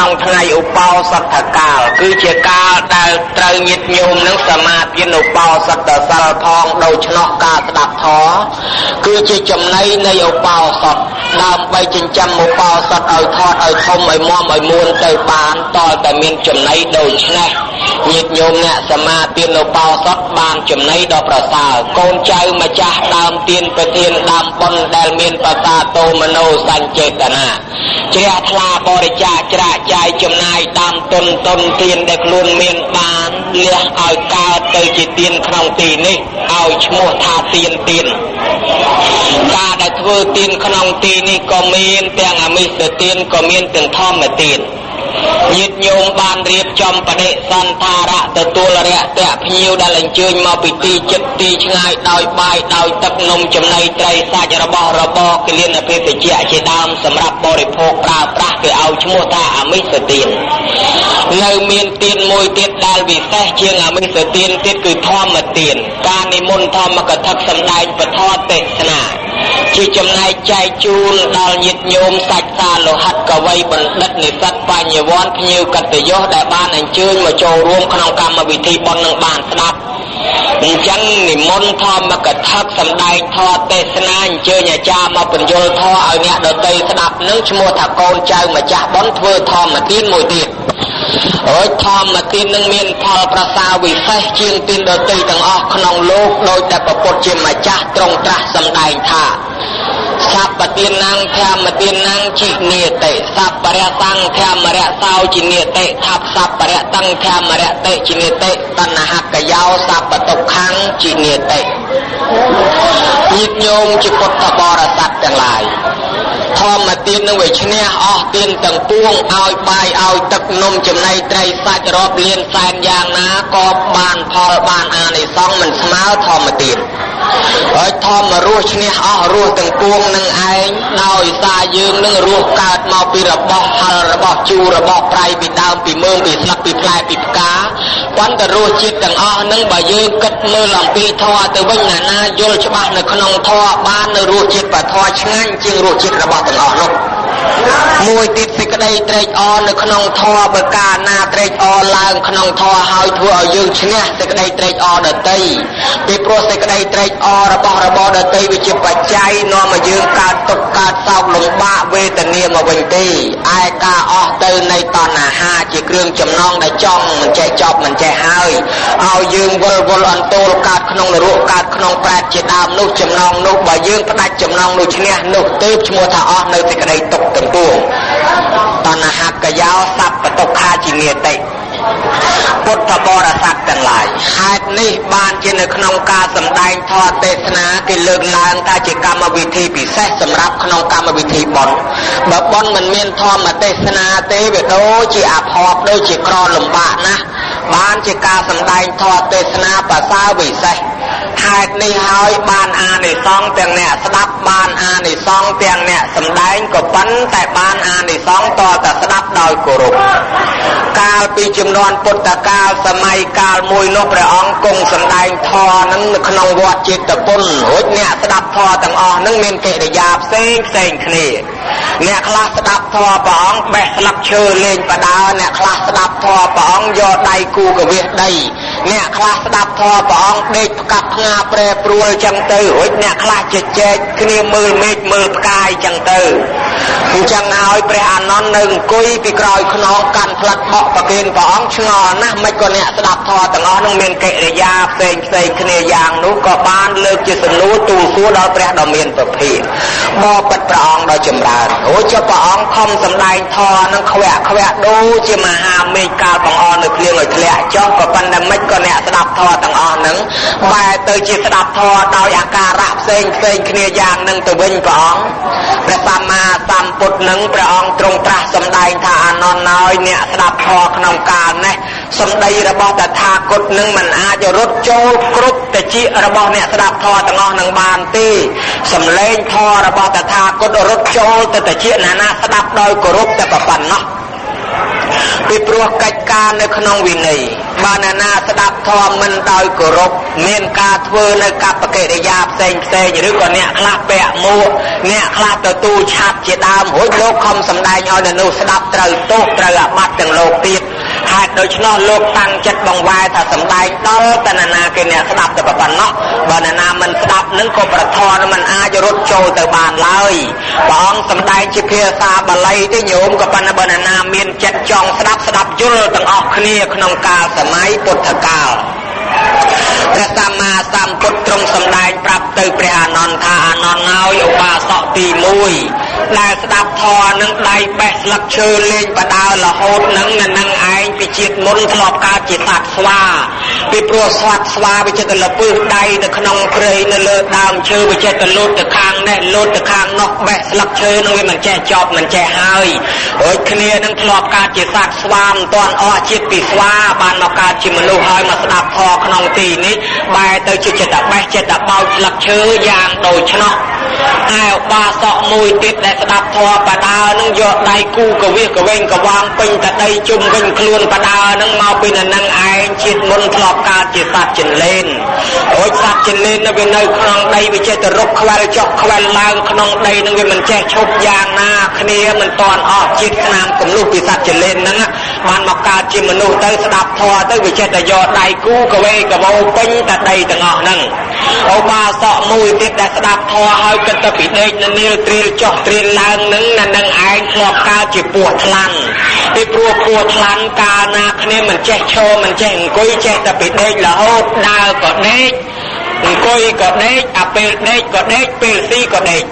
ក្នុងថ្ងៃឧបោសថកាលគឺជាកាលដែលត្រូវញាតិញោមនឹងសមាទិឧបោសថសិលផងដូច្នោះការស្ដាប់ធម៌គឺជាចំណីនៃឧបោសថដើម្បីចិញ្ចឹមឧបោសថឲ្យថតឲ្យធំឲ្យមាំឲ្យមួនទៅបានតើតែមានចំណីដូច្នេះញាតិញោមអ្នកសមាទិឧបោសថបានចំណីដ៏ប្រសើរកូនចៅម្ចាស់ដើមទានប្រធានដើមបុណ្យដែលមានបសាទោមនោសញ្ចេតនាជ្រះថ្លាបរិច្ចាគច្រាកចាយចំណាយដើមទុនទានដែលខ្លួនមានបានលះឲ្យកើតទៅជាទានក្នុងទីនេះឲ្យឈ្មោះថាទានការដែលធ្វើទានក្នុងទីនេះក៏មានទាំងអមិសទានក៏មានទាំងធម្មទានញាតិញោមបានរៀបចំបដិសន្ធារៈទទួលរយៈភ្ញៀវដែលអញ្ជើញមកពីទីជិតទីឆ្ងាយដោយបាយដោយទឹកនំចំណីត្រីសាច់របស់របរគិលានភេសជ្ជៈជាដើមសម្រាប់បរិភោគប្រើប្រាស់គេឲ្យឈ្មោះថាអមិសទាននៅមានទានមួយទៀតដែលវិសេសជាងអមិសទានទៀតគឺធម្មទានការនិមន្តធម្មកថាសម្ដែងពធទេសនាជាចំណែកចែកជូនដល់ញាតិញោមសាច់សាលោហិតកវីបណ្ឌិតនិស្សិតបញ្ញវន្តភ្ញៀវកិត្តិយសដែលបានអញ្ជើញមកចូលរួមក្នុងកម្មវិធីបុណ្យនឹងបានស្ដាប់អញ្ចឹងនិមន្តធម្មកថាសម្ដែងធម៌ទេសនាអញ្ជើញអាចារ្យមកបញ្យល់ធម៌ឲ្យអ្នកដទៃស្ដាប់នឹងឈ្មោះថាកូនចៅម្ចាស់បុណ្យធ្វើធម្មទានមួយទៀតអើយធម្មទាននឹងមានផលប្រសើរវិសេសជាងទានដទៃទាំងអស់ក្នុងលោកដោយតែព្រះពុទ្ធជាម្ចាស់ទ្រង់ត្រាស់សម្ដែងថាសព្បទានំធម្មទានំជីនិតិសព្បរៈសង្ឃធម្មរៈសោជីនិតិថាសព្បរៈតង្ឃធម្មរៈតិជីនិតិតណ្ហកយោសព្បតុក្ខំជីនិតិញាតិញោមជាពុទ្ធបរិស័ទទាំងឡាយធម្មទាននឹងវាឈ្នះអស់ទានទាំងពួងឲ្យបាយឲ្យទឹកនំចំណីត្រីសាច់រាប់លានសែនយ៉ាងណាក៏បានផលបានអានិសង្ឃមិនស្មើធម្មទានហើយធម្មរស់ឈ្នះអស់រស់ទាំងពួងនឹងឯងដោយសារយើងនឹងរស់កើតមកពីរបស់ហិលរបស់ជូររបស់ប្រៃពីដើមពីមើមពីស្លឹកពីផ្លែពីផ្កាប៉ុន្តែរសជាតិទាំងអស់នឹងបើយើងគិតមើលអំពីធម៌ទៅវិញណាយល់ច្បាស់នៅក្នុងធម៌បាននៅរសជាតិបធម៌ឆ្ងាញ់ជាងរសជាតិរបស់ទាំងអស់នោះមួយទៀតសេចក្តីត្រេកអរនៅក្នុងធម៌បើកាលណាត្រេកអរឡើងក្នុងធម៌ហើយធ្វើឲ្យយើងឈ្នះសេចក្តីត្រេកអរដទៃពីព្រោះសេចក្តីត្រេកអររបស់ដទៃវាជាបច្ច័យនាំឲ្យយើងកើតទុក្ខកើតសោកលំបាកវេទនាមកវិញទេឯការអស់ទៅនៃតណ្ហាជាគ្រឿងចំណងដែលចង់មិនចេះចប់មិនចេះហើយឲ្យយើងវល់អន្ទោលកើតក្នុងនរកកើតក្នុងប្រែតជាដើមនោះចំណងនោះបើយើងផ្ដាច់ចំណងនោះឈ្នះនោះទើបឈ្មោះថាអស់នៅសេចក្តីទុក្ខទាំងពួងតណ្ហកយោសព្បតុក្ខាជីនិតិពុទ្ធបរិស័ទទាំងឡាយហេតុនេះបានជានៅក្នុងការសម្ដែងធម៌ទេសនាគេលើកឡើងថាជាកម្មវិធីពិសេសសម្រាប់ក្នុងកម្មវិធីបុណ្យបើបុណ្យមិនមានធម៌ទេសនាទេវាដូចជាអភ័ព្វដូចជាក្រលំបាកណាស់បានជាការសម្ដែងធម៌ទេសនាប្រសើរវិសេសហេតុនេះហើយបានអានិសង្ឃទាំងអ្នកស្ដាប់បានអានិសង្ឃទាំងអ្នកសម្ដែងក៏ប៉ុន្តែបានអានិសង្ឃតតែស្ដាប់ដោយគោរពកាលពីជំនាន់ពុទ្ធកាលសម័យកាលមួយនោះព្រះអង្គគង់សម្ដែងធម៌នឹងនៅក្នុងវត្តចេតពុនរួចអ្នកស្ដាប់ធម៌ទាំងអស់នឹងមានកិរិយាផ្សេងគ្នាអ្នកខ្លះស្ដាប់ធម៌ព្រះអង្គបេះស្លឹកឈើលេងបដើអ្នកខ្លះស្ដាប់ធម៌ព្រះអង្គយកដៃគូកវិសដីអ្នកខ្លះស្ដាប់ធម៌ព្រះអង្គដេកផ្កាប់ផ្ងាប្រែប្រួលចឹងទៅរួចអ្នកខ្លះជជែកគ្នាមើលមេឃមើលផ្កាយចឹងទៅអញ្ចឹងហើយព្រះអានន្ទនៅអង្គុយពីក្រោយខ្នងកាន់ផ្លិតបក់ប្រគេនព្រះអង្គឆ្ងល់ណាស់មិនក៏អ្នកស្ដាប់ធម៌ទាំងអស់នឹងមានកិរិយាផ្សេងគ្នាយ៉ាងនោះក៏បានលើកជាសំណួរទូលសួរដល់ព្រះដ៏មានពភាបបិទ្ធព្រះអង្គដ៏ចម្រើនអូចុះព្រះអង្គខំសម្ដែងធម៌នឹងខ្វាក់ដូចជាមហាមេឃកាលបង្អន់នៅភ្លៀងឲ្យធ្លាក់ចុះក៏ប៉ុន្តែមិនក៏អ្នកស្ដាប់ធម៌ទាំងអស់នឹងបែរទៅជាស្ដាប់ធម៌ដោយអាការៈផ្សេងគ្នាយ៉ាងនឹងទៅវិញព្រះអង្គព្រះសម្មាសម្ពុទ្ធនឹងព្រះអង្គទ្រង់ត្រាស់សម្ដែងថាអានន្ទហើយអ្នកស្ដាប់ធម៌ក្នុងកាលនេះសម្ដីរបស់តថាគតនឹងមិនអាចរត់ចូលគ្រប់តិចរបស់អ្នកស្ដាប់ធម៌ទាំងអស់នឹងបានទេសំឡេងធម៌របស់តថាគតរត់ចូលទៅតិចណាស្ដាប់ដោយគោរពតែប៉ុណ្ណោះពីព្រ ព្រោះកិច្ចការនៅក្នុងវិន័យបានណាស្ដាប់ធម៌មិនដោយគោរពមានការធ្វើនៅកប្បកិរិយាផ្សេងឬក៏អ្នកខ្លះពាក់មួកអ្នកខ្លះទទួលឆាប់ជាដើមរួចលោកខំសម្ដែងឲ្យនៅស្ដាប់ត្រូវទោសត្រូវអាបត្តិទាំងលោកទៀតហេតុដូច្នោះលោកតាំងចិត្តបង្វែរថាសម្ដែងដល់តណ្ណាគេអ្នកស្ដាប់តែប៉ុណ្ណោះបើណាមិនស្ដាប់នឹងក៏ប្រធរមិនអាចរត់ចូលទៅបានឡើយព្រះអង្គសម្ដែងជាភាសាបាលីទេញោមក៏ប៉ុន្តែបើណាមានចិត្តចង់ស្ដាប់យល់ទាំងអស់គ្នាក្នុងកាលសម័យពុទ្ធកាលព្រះសម្មាសម្ពុទ្ធទ្រង់សម្ដែងប្រាប់ទៅព្រះអានន្ទថាអានន្ទហើយឧបាសកទី1ដែលស្ដាប់ធម៌នឹងដៃបេះស្លឹកឈើលេងបដើរហូតនឹងឯងពីជាតិមុនធ្លាប់កើតជាសត្វស្វាពីព្រោះសត្វស្វាវាចិត្តលពឹសដៃនៅក្នុងព្រៃនៅលើដើមឈើវាចិត្តលូតទៅខាងនេះលូតទៅខាងនោះបេះស្លឹកឈើនឹងវាមិនចេះចប់មិនចេះហើយដូចគ្នានឹងធ្លាប់កើតជាសត្វស្វាមិនទាន់អស់ជាតិពីស្វាបានមកកើតជាមនុស្សហើយមកស្ដាប់ធម៌ក្នុងទីនេះបែរទៅជាចិត្តបេះចិត្តបោចស្លឹកឈើយ៉ាងដូច្នោះហើយឧបាសកមួយទៀតដែលស្ដាប់ធម៌បដើនឹងយកដៃគូកវិសកវែងកវាងពេញតែដីជុំវិញខ្លួនបដើនឹងមកពីនឹងឯងជាតិមុនធ្លាប់កើតជាសត្វចិនលេនអូចសត្វចិនលេននៅវានៅក្នុងដីវាចេះតែរកខ្វែលចុះខ្វែលឡើងក្នុងដីនឹងវាមិនចេះឈប់យ៉ាងណាគ្នាមិនតាន់អស់ជាតិស្នាមកំលុះពីសត្វចិនលេនហ្នឹងបានមកកើតជាមនុស្សទៅស្ដាប់ធម៌ទៅវាចេះតែយកដៃគូកវែងកវោពេញតែដីទាំងអស់ហ្នឹងឧបាសកមួយទៀតដែលស្ដាប់ធម៌ហើយគិតទៅពីដេកនៅនាលត្រៀលចុះត្រៀលឡើងនឹងឯងធ្លាប់កើតជាពស់ថ្លាន់ពីព្រោះពស់ថ្លាន់កាលណាគ្នាមិនចេះឈរមិនចេះអង្គុយចេះតែពីដេករហូតដើរក៏ដេកអង្គុយក៏ដេកអាពេលដេកក៏ដេកពេលស៊ីក៏ដេក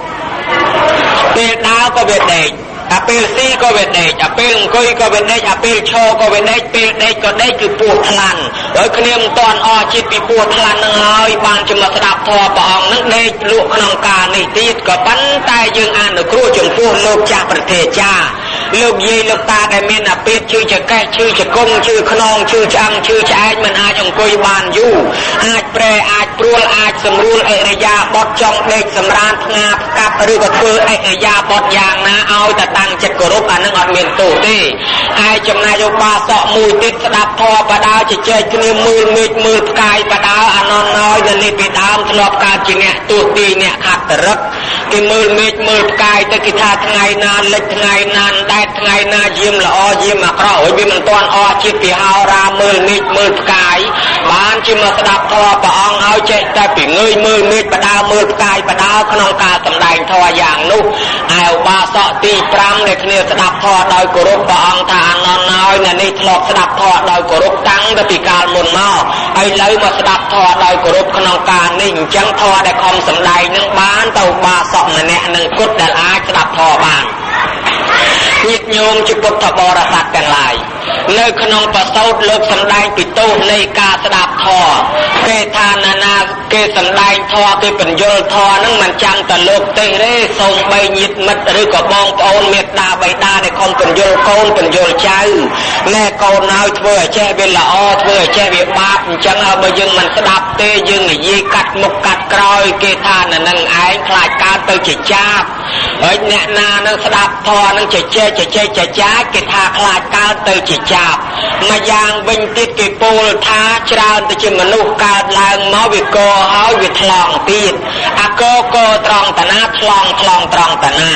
ពេលដើរក៏វាដេកអាពេលស៊ីក៏វាដេកអាពេលអង្គុយក៏វាដេកអាពេលឈរក៏វាដេកពេលដេកក៏ដេកគឺពស់ថ្លាន់ដោយគ្នាមិនតាន់អស់ជាតិពីពស់ថ្លាន់នឹងហើយបានជាមកស្ដាប់ធម៌ព្រះអង្គនឹងដេកលក់ក្នុងការនេះទៀតក៏ប៉ុន្តែយើងអនុគ្រោះចំពោះលោកចាស់ប្រទេចាលោកយាយលោកតាដែលមានអាពាធឈឺចកេះឈឺចកុងឈឺខ្នងឈឺឆ្អឹងឈឺឆ្អែកមិនអាចអង្គុយបានយូរអាចប្រែអាចព្រួលអាចសម្រួលអិរិយាបថចង់ដេកសម្រានផ្ងាផ្កាប់ឬក៏ធ្វើអិរិយាបថយ៉ាងណាឲ្យតែតាំងចិត្តគោរពអានឹងអត់មានទោសទេហើយចំណែកឧបាសកមួយទៀតស្ដាប់ធម៌បដើជជែកគ្នាមើលមេឃមើលផ្កាយបដើអានន្ទហើយនៅនេះពីដើមធ្លាប់កើតជាអ្នកទោសទីអ្នកខត្តរឹកគេមើលមេឃមើលផ្កាយទៅគេថាថ្ងៃណាលិចថ្ងៃណាដែតថ្ងៃណាយាមល្អយាមអាក្រក់ហើយវាមិនទាន់អស់ជាតិពីហោរាមើលមេឃមើលផ្កាយបានជាមកស្ដាប់ធម៌ព្រះអង្គហើយចេះតែពីងើយមើលមេឃបដើមើលផ្កាយបដើក្នុងការសម្ដែងធម៌យ៉ាងនោះហើយឧបាសកទី5ដែលគ្នាស្ដាប់ធម៌ដោយគោរពព្រះអង្គថាអានន្ទហើយអ្នកនេះធ្លាប់ស្ដាប់ធម៌ដោយគោរពតាំងពីកាលមុនមកហើយឥឡូវមកស្ដាប់ធម៌ដោយគោរពក្នុងការនេះអញ្ចឹងធម៌ដែលខំសម្ដែងនឹងបានទៅឧបាសកម្នាក់នឹងគត់ដែលអាចស្ដាប់ធម៌បានញាតិញោមជាពុទ្ធបរិស័ទទាំងឡាយនៅក្នុងប្រសូតលោកសម្ដែងពីទោសនៃការស្ដាប់ធម៌គេថាណាគេសម្ដែងធម៌គេបញ្យលធម៌នឹងមិនចាំតែលោកទេទេសូម្បីញាតិមិត្តឬក៏បងប្អូនមេត្តាបិតាដែលខំបញ្យលកូនបញ្យលចៅណែកូនហើយធ្វើឲ្យចេះវាល្អធ្វើឲ្យចេះវាបាបអញ្ចឹងហើយបើយើងមិនស្ដាប់ទេយើងនិយាយកាត់មុខកាត់ក្រោយគេថានឹងឯងខ្លាចកើតទៅជាចាបហើយអ្នកណានឹងស្ដាប់ធម៌នឹងជជែកគេថាខ្លាចកើតទៅជាចាបមួយយ៉ាងវិញទៀតគេពោលថាច្រើនទៅជាមនុស្សកើតឡើងមកវាកហើយវាថ្លង់ទៀតអាកត្រង់តាណាថ្លង់ត្រង់តាណា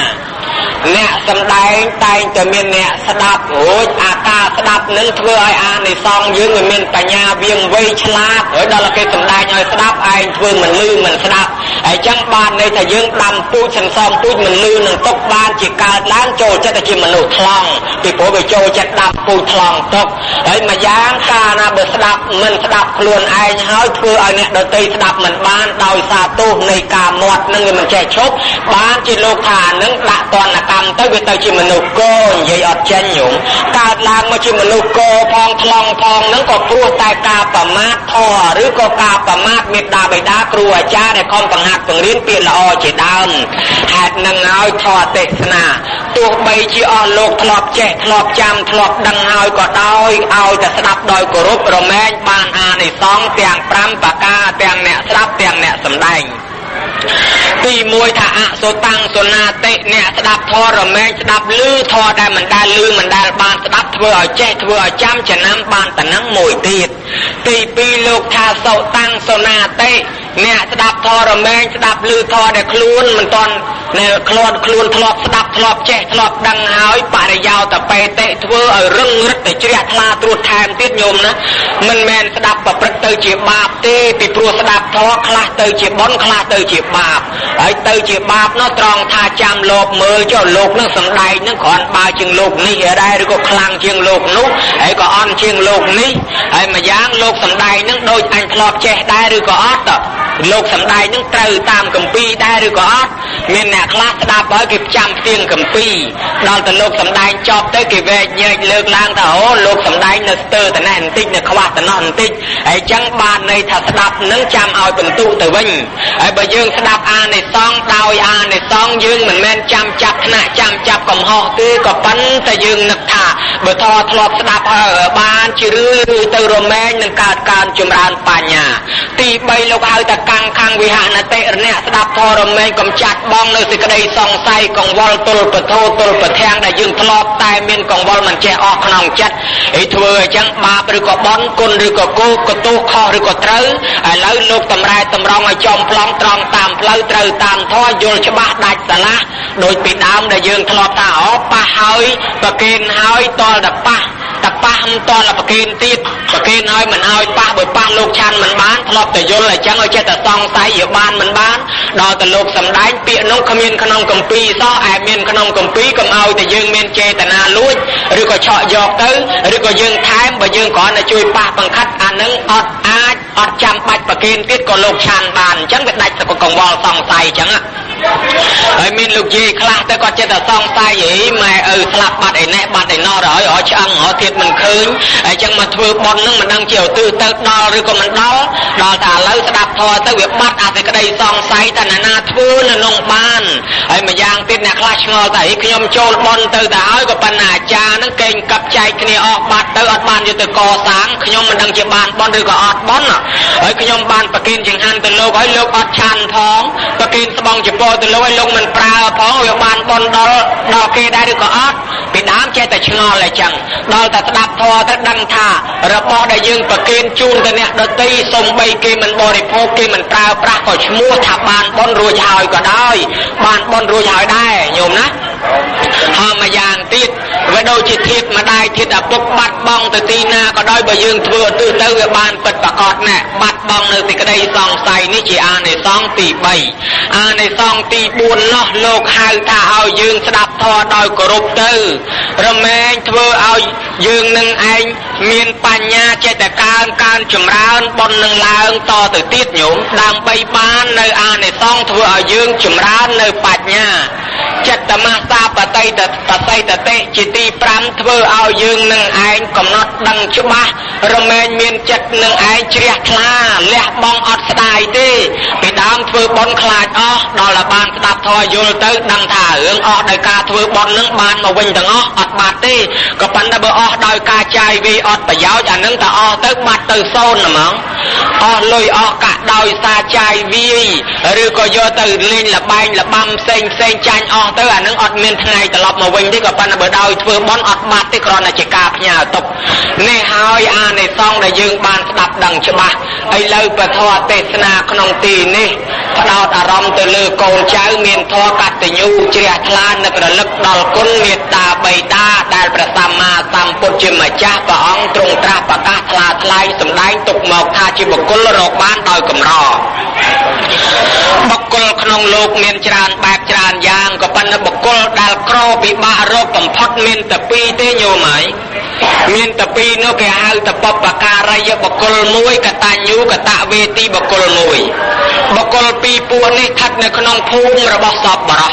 អ្នកសម្ដែងតែងតែមានអ្នកស្ដាប់រួចអាការស្ដាប់នឹងធ្វើឲ្យអានិសង្ឃយើងវាមានបញ្ញាវាងវៃឆ្លាតហើយដល់គេសម្ដែងឲ្យស្ដាប់ឯងធ្វើមិនលឺមិនស្ដាប់ហើយចឹងបានន័យថាយើងដាំពូជសន្សំពូជមិនលឺនឹងទុកបានជាកើតឡើងចូលចិត្តតែជាមនុស្សថ្លង់ពីព្រោះវាចូលចិត្តដាំពូជថ្លង់ទុកហើយមួយយ៉ាងកាលណាបើស្ដាប់មិនស្ដាប់ខ្លួនឯងហើយធ្វើឲ្យអ្នកដទៃស្ដាប់មិនបានដោយសារទោសនៃការមាត់នឹងវាមិនចេះឈប់បានជាលោកថានឹងដាក់តនកម្មទៅវាទៅជាមនុស្សគោនិយាយអត់ចេញញោមកើតឡើងមកជាមនុស្សគោផងថ្លង់ផងនឹងក៏ព្រោះតែការប្រមាថធម៌ឬក៏ការប្រមាថមេត្តាបិតាគ្រូអាចារ្យដែលខំបង្ហាត់បង្រៀនពាក្យល្អជាដើមហេតុនឹងហើយធម៌ទេសនាទោះបីជាអស់លោកធ្លាប់ចេះធ្លាប់ចាំធ្លាប់ដឹងហើយក៏ដោយឲ្យតែស្ដាប់ដោយគោរពរមែងបានអានិសង្ឃទាំង5ប្រការទាំងអ្នកស្ដាប់ទាំងអ្នកសម្ដែងទី1ថាអសុតាំងសុណាតិអ្នកស្ដាប់ធម៌រមែងស្ដាប់ឮធម៌ដែលមិនដែលឮមិនដែលបានស្ដាប់ ធ្វើឲ្យចេះធ្វើឲ្យចាំចំណាំបានតំណឹងមួយទៀតទី2លោកថាសោតាំងសនាតិអ្នកស្ដាប់ធរមែងស្ដាប់ឮធរដែលខ្លួនមិនតន់ខ្លួនធ្លាប់ស្ដាប់ធ្លាប់ចេះធ្លាប់ដឹងហើយបរិយោតបេតិធ្វើឲ្យរឹងរឹតទៅជ្រះថ្លាត្រួតថែមទៀតញោមណាមិនមែនស្ដាប់ប្រព្រឹត្តទៅជាបាបទេពីព្រោះស្ដាប់ធរខ្លះទៅជាបុណ្យខ្លះទៅជាបាបហើយទៅជាបាបនោះត្រង់ថាចាំលោកមើលចុះលោកនឹងសំដែងនឹងគ្រាន់បើជាងលោកនេះដែរឬក៏ខ្លាំងជាងលោកនោះហើយក៏អន់ជាងលោកនេះហើយម្យ៉ាងលោកសំដែងនឹងដូចអញធ្លាប់ចេះដែរឬក៏អត់លោកសំដែងនឹងត្រូវតាមគម្ពីរដែរឬក៏អត់មានអ្នកខ្លះស្ដាប់ហើយគេចាំផ្ទៀងគម្ពីរដល់តែលោកសំដែងចប់ទៅគេវែកញែកលើកឡើងថាអូលោកសំដែងនៅស្ទើរតែនេះបន្តិចនៅខ្វះតែនោះបន្តិចហើយចឹងបានន័យថាស្ដាប់នឹងចាំឲ្យបន្ទុទៅវិញហើយបើយើងស្ដាប់អានិសង្ឃដោយអានិសង្ឃយើងមិនមែនចាំចាប់ថ្នាក់ចាំចាប់កំហុសទេក៏ប៉ុន្តែយើងនឹកថាបើធម៌ធ្លាប់ស្ដាប់ហើយបានជារឿយទៅរមែងនឹងកើតការចម្រើនបញ្ញាទី3លោកហៅថាកាំងខាងវិហនតិរអ្នកស្ដាប់ធម៌រមែងកំចាត់បងនៅសេចក្តីសង្ស័យកង្វល់ទល់ពធទល់ប្រធាងដែលយើងធ្លាប់តែមានកង្វល់មិនចេះអស់ក្នុងចិត្តឯធ្វើអញ្ចឹងបាបឬក៏បន់គុណឬក៏គោកទោសខុសឬក៏ត្រូវឥឡូវលោកតម្រែតម្រង់ឲ្យចំប្លង់ត្រង់តាមផ្លូវត្រូវតាមធម៌យល់ច្បាស់ដាច់ស្រឡះដោយពីដើមដែលយើងធ្លាប់ថាអូប៉ះហើយប្រកេនហើយតលតែប៉ះមិនតលប្រកេនទៀតប្រកេនហើយមិនឲ្យប៉ះបើប៉ះលោកឆាន់មិនបានធ្លាប់តែយល់អញ្ចឹងឲ្យចេះតែសង្ស័យវាបានមិនបានដល់តែលោកសំដែងពាក្យនោះគ្មានក្នុងគម្ពីរសោះឯមានក្នុងគម្ពីរកុំឲ្យតែយើងមានចេតនាលួចឬក៏ឆក់យកទៅឬក៏យើងថែមបើយើងគ្រាន់តែជួយប៉ះបង្ខិតអានឹងអត់ចាំបាច់ប្រកេនទៀតក៏លោកឆាន់បានអញ្ចឹងវាដាច់ទៅកង្វល់សង្ស័យអញ្ចឹងហើយមានលោកយាយខ្លះទៅគាត់ចេះតែសង្ស័យអីម៉ែឪស្លាប់បាត់ឯនេះបាត់ឯណោះrồiឲ្យឆ្អឹងរហទៀតមិនឃើញអញ្ចឹងមកធ្វើបន់នឹងមិនដឹងជាឧទ្ទិសទៅដល់ឬក៏មិនដល់តែឥឡូវស្ដាប់ធម៌ទៅវាបាត់អាសេចក្តីសង្ស័យតែណាធ្វើនៅក្នុងបានហើយម្យ៉ាងទៀតអ្នកខ្លះឆ្ងល់ថាខ្ញុំចូលបន់ទៅតែហើយក៏ប៉ុន្តែអាចារ្យនឹងកេងកាប់ចែកគ្នាអស់បាត់ទៅអត់បានយកទៅកសាងខ្ញុំមិនដឹងជាបានបន់ឬក៏អត់បន់ហើយខ្ញុំបានប្រគិនចង្ហាន់ទៅលោកហើយលោកអត់ឆាន់ផងប្រគិនស្បង់ចំពោះទៅលោកឲ្យលោកមិនប្រើផងវាបានបន់ដល់គេដែរឬក៏អត់ពីដើមចេះតែឆ្ងល់អញ្ចឹងដល់តែស្ដាប់ធម៌ទៅដឹងថារបស់ដែលយើងប្រគិនជូនទៅអ្នកដទៃសូម្បីគេមិនបរិភោគគេមិនប្រើប្រាស់ក៏ឈ្មោះថាបានបន់រួចហើយក៏ដោយបានបន់រួចហើយដែរញោមណាហើយមួយយ៉ាងទៀតវាដូចជាធៀបម្ដាយធៀបឪពុកបាត់បង់ទៅទីណាក៏ដោយបើយើងធ្វើឧទ្ទិសទៅវាបានពិតប្រាកដណាស់បាត់បង់នៅសេចក្តីសង្ស័យនេះជាអានិសង្សទី3អានិសង្សទី4នោះលោកហៅថាឲ្យយើងស្ដាប់ធម៌ដោយគោរពទៅរមែងធ្វើឲ្យយើងនឹងឯងមានបញ្ញាចេះតែកើនចម្រើនបុណ្យនឹងឡើងតទៅទៀតញោមដើម្បីបាននៅអានិសង្សធ្វើឲ្យយើងចម្រើននៅបញ្ញាចិត្តមាសាបតិតតិជាទី5ធ្វើឲ្យយើងនឹងឯងកំណត់ដឹងច្បាស់រមែងមានចិត្តនឹងឯងជ្រះថ្លាលះបង់អត់ស្ដាយទេពីដើមធ្វើបុណ្យខ្លាចអស់ដល់តែបានស្ដាប់ធម៌យល់ទៅដឹងថារឿងអស់ដោយការធ្វើបុណ្យនឹងបានមកវិញទាំងអស់អត់បាត់ទេក៏ប៉ុន្តែបើអស់ដោយការចាយវាយអត់ប្រយោជន៍អានឹងតែអស់ទៅបាត់ទៅសូន្យហ្មងអស់លុយអស់កាក់ដោយសារចាយវាយឬក៏យកទៅលេងលបែងលបាំផ្សេងចាញ់អស់ទៅអានឹងអត់មានថ្ងៃត្រឡប់មកវិញទេក៏ប៉ុន្តែបើដោយធ្វើបុណ្យអត់បាត់ទេគ្រាន់តែជាការផ្ញើទុកនេះហើយអានិសង្ឃដែលយើងបានស្ដាប់ដឹងច្បាស់ឥឡូវពធទេសនាក្នុងទីនេះផ្ដោតអារម្មណ៍ទៅលើកូនចៅមានធម៌កតញ្ញូជ្រះថ្លានឹករលឹកដល់គុណមេត្តាបិតាដែលព្រះសម្មាសម្ពុទ្ធជាម្ចាស់ព្រះអង្គទ្រង់ត្រាស់ប្រកាសថ្លាថ្លែងសម្ដែងទុកមកថាជាបុគ្គលរកបានដោយកម្របុគ្គលក្នុងលោកមានច្រើនបែបច្រើនយ៉ាងក៏ប៉ុន្តែបុគ្គលដែលក្រពិបាករកបំផុតមានតែ2ទេញោមហើយមានតែ2នោះគេហៅថាបព្វការីយបុគ្គល1កតញ្ញូកតវេទីបុគ្គល1បុគ្គល2ពួកនេះស្ថិតនៅក្នុងភូមិរបស់សពបរោះ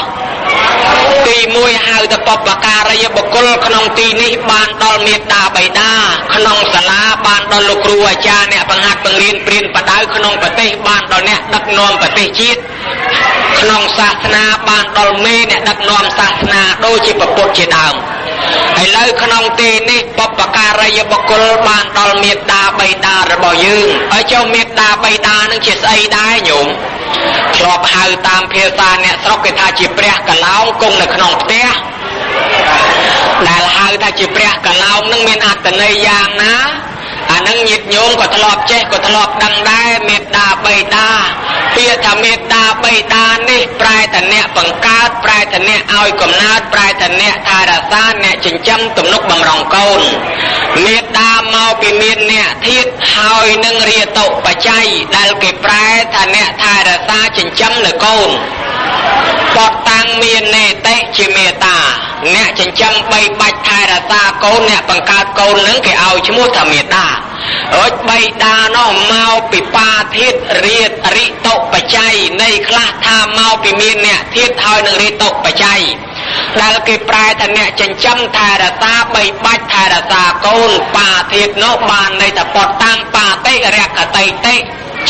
ទី1ហៅថាបព្វការីយបុគ្គលក្នុងទីនេះបានដល់មេត្តាបិតាក្នុងសាលាបានដល់លោកគ្រូអាចារ្យអ្នកបង្ហាត់បង្រៀនព្រានបដៅក្នុងប្រទេសបានដល់អ្នកដឹកនាំប្រទេសជាតិក្នុងសាសនាបានដល់មេអ្នកដឹកនាំសាសនាដូចជាពុទ្ធជាដើមឥឡូវក្នុងទីនេះបព្វការីយបុគ្គលបានដល់មេត្តាបិតារបស់យើងហើយចុះមេត្តាបិតានឹងជាស្អីដែរញោមធ្លាប់ហៅតាមភាសាអ្នកស្រុកគេថាជាព្រះកឡោងគង់នៅក្នុងផ្ទះ ដែលហៅថាជាព្រះកឡោមនឹងមានអត្តន័យយ៉ាងណាអានឹងញាតិញោមក៏ធ្លាប់ចេះក៏ធ្លាប់ដឹងដែរមេត្តាបិតាពាក្យថាមេត្តាបិតានេះប្រែតែអ្នកបង្កើតប្រែតែអ្នកឲ្យកំណើតប្រែតែអ្នកថែរក្សាអ្នកចិញ្ចឹមទំនុកបំរុងកូនមេត្តាមកពីមានអ្នកធាតុហើយនឹងរាតុបច្ច័យដែលគេប្រែថាអ្នកថែរក្សាចិញ្ចឹមនៅកូនបតតាំងមាននេតិជាមេត្តាអ្នកចិញ្ចឹមបីបាច់ថែរក្សាកូនអ្នកបង្កើតកូននឹងគេឲ្យឈ្មោះថាមេត្តារួចបិតានោះមកពីបាធាតុរាតរិតុបច្ច័យនៃខ្លះថាមកពីមានអ្នកធាតុហើយនឹងរិតុបច្ច័យដែលគេប្រែថាអ្នកចិញ្ចឹមថែរក្សាបីបាច់ថែរក្សាកូនបាធាតុនោះបានន័យថាបតតាំងបាតិរកតិតិ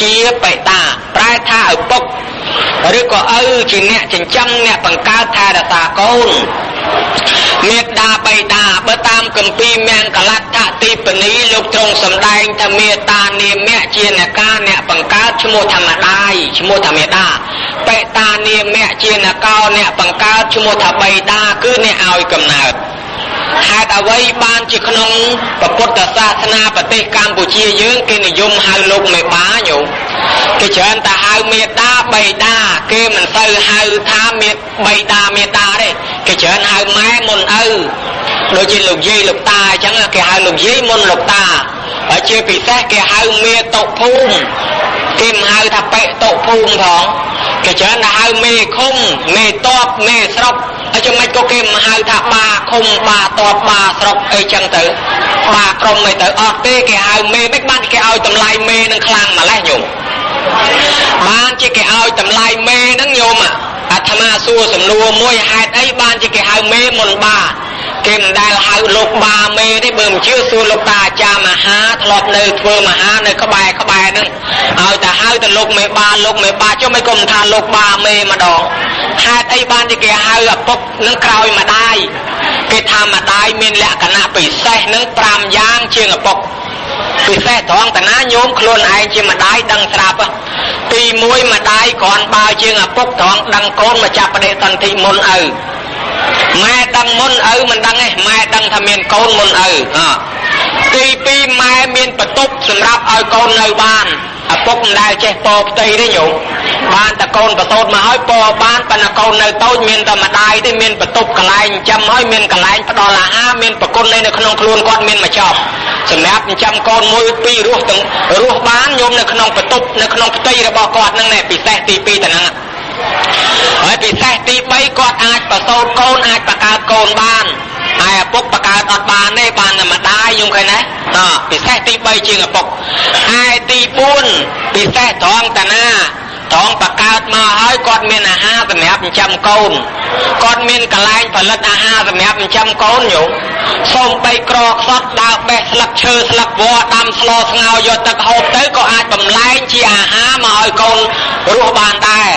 ជាបិតាប្រែថាឪពុកឬក៏ឪជាអ្នកចិញ្ចឹមអ្នកបង្កើតថែរក្សាកូនមេត្តាបិតាបើតាមគម្ពីរមង្គលដ្ឋទីបនីលោកទ្រង់សម្ដែងថាមេត្តានាមៈជាអ្នកការអ្នកបង្កើតឈ្មោះថាម្ដាយឈ្មោះថាមេត្តាបិតានាមៈជាអ្នកកោអ្នកបង្កើតឈ្មោះថាបិតាគឺអ្នកឲ្យកំណើតហេតុអ្វីបានជាក្នុងពុទ្ធសាសនាប្រទេសកម្ពុជាយើងគេនិយមហៅលោកមេបាញោមគេច្រើនតែហៅមេត្តាបិតាគេមិនសូវហៅថាមេបិតាមេត្តាទេគេច្រើនហៅម៉ែមុនឪដូចជាលោកយាយលោកតាអញ្ចឹងគេហៅលោកយាយមុនលោកតាហើយជាពិសេសគេហៅមេតុភូមិគេមិនហៅថាបិតុភូមិផងគេច្រើនតែហៅមេឃុំមេតបមេស្រុកហើយចំណុចក៏គេមិនហៅថាបាឃុំបាតបបាស្រុកអីចឹងទៅបាក្រុមអីទៅអត់ទេគេហៅមេមិនបានគេឲ្យតម្លៃមេនឹងខ្លាំងម្លេះញោមបានជាគេឲ្យតម្លៃមេនឹងញោមអាត្មាសួរសំណួរមួយហេតុអីបានជាគេហៅមេមុនបាគេមិនដែលហៅលោកបាមេទេបើមិនជឿសួរលោកតាអាចារ្យមហាធ្លាប់នៅធ្វើមហានៅក្បែរហ្នឹងឲ្យតែហៅតែលោកមេបាចុះមិនគុំថាលោកបាមេម្ដងហេតុអីបានជាគេហៅឪពុកនឹងក្រោយម្ដាយគេថាម្ដាយមានលក្ខណៈពិសេសនឹង5យ៉ាងជាងឪពុកពិសេសត្រង់តាណាញោមខ្លួនឯងជាម្ដាយដឹងស្រាប់ទី1ម្ដាយគ្រាន់បើជាងឪពុកត្រង់ដឹងកូនមកចាប់បដិសន្ធិមុនឪម៉ែដឹងមុនឪមិនដឹងទេម៉ែដឹងថាមានកូនមុនឪទី2ម៉ែមានបន្ទប់សម្រាប់ឲ្យកូននៅបានឪពុកមិនដែលចេះពផ្ទៃទេញោមបានតែកូនប្រសូតមកហើយពបានប៉ុន្តែកូននៅតូចមានតែម្ដាយទេមានបន្ទប់កន្លែងចិញ្ចឹមហើយមានកន្លែងផ្ដល់អាហារមានប្រគុណនៅក្នុងខ្លួនគាត់មានមកចប់សម្រាប់ចិញ្ចឹមកូនមួយពីររស់បានញោមនៅក្នុងបន្ទប់នៅក្នុងផ្ទៃរបស់គាត់ហ្នឹងណែពិសេសទី2ទៅហ្នឹងហើយពិសេសទី3គាត់អាចប្រសូតកូនអាចបង្កើតកូនបានហើយឪពុកបង្កើតអត់បានទេបានតែម្ដាយយំឃើញណាពិសេសទី3ជាងឪពុកហើយទី4ពិសេសត្រង់តាណាត្រង់បង្កើតមកហើយគាត់មានអាហារសម្រាប់ចិញ្ចឹមកូនគាត់មានកន្លែងផលិតអាហារសម្រាប់ចិញ្ចឹមកូនញោមសូម្បីក្រខ្សត់ដើរបេះស្លឹកឈើស្លឹកវល្លិដាំស្លស្ងោយកទឹកហូបទៅក៏អាចបំលែងជាអាហារមកឲ្យកូនរស់បានដែរ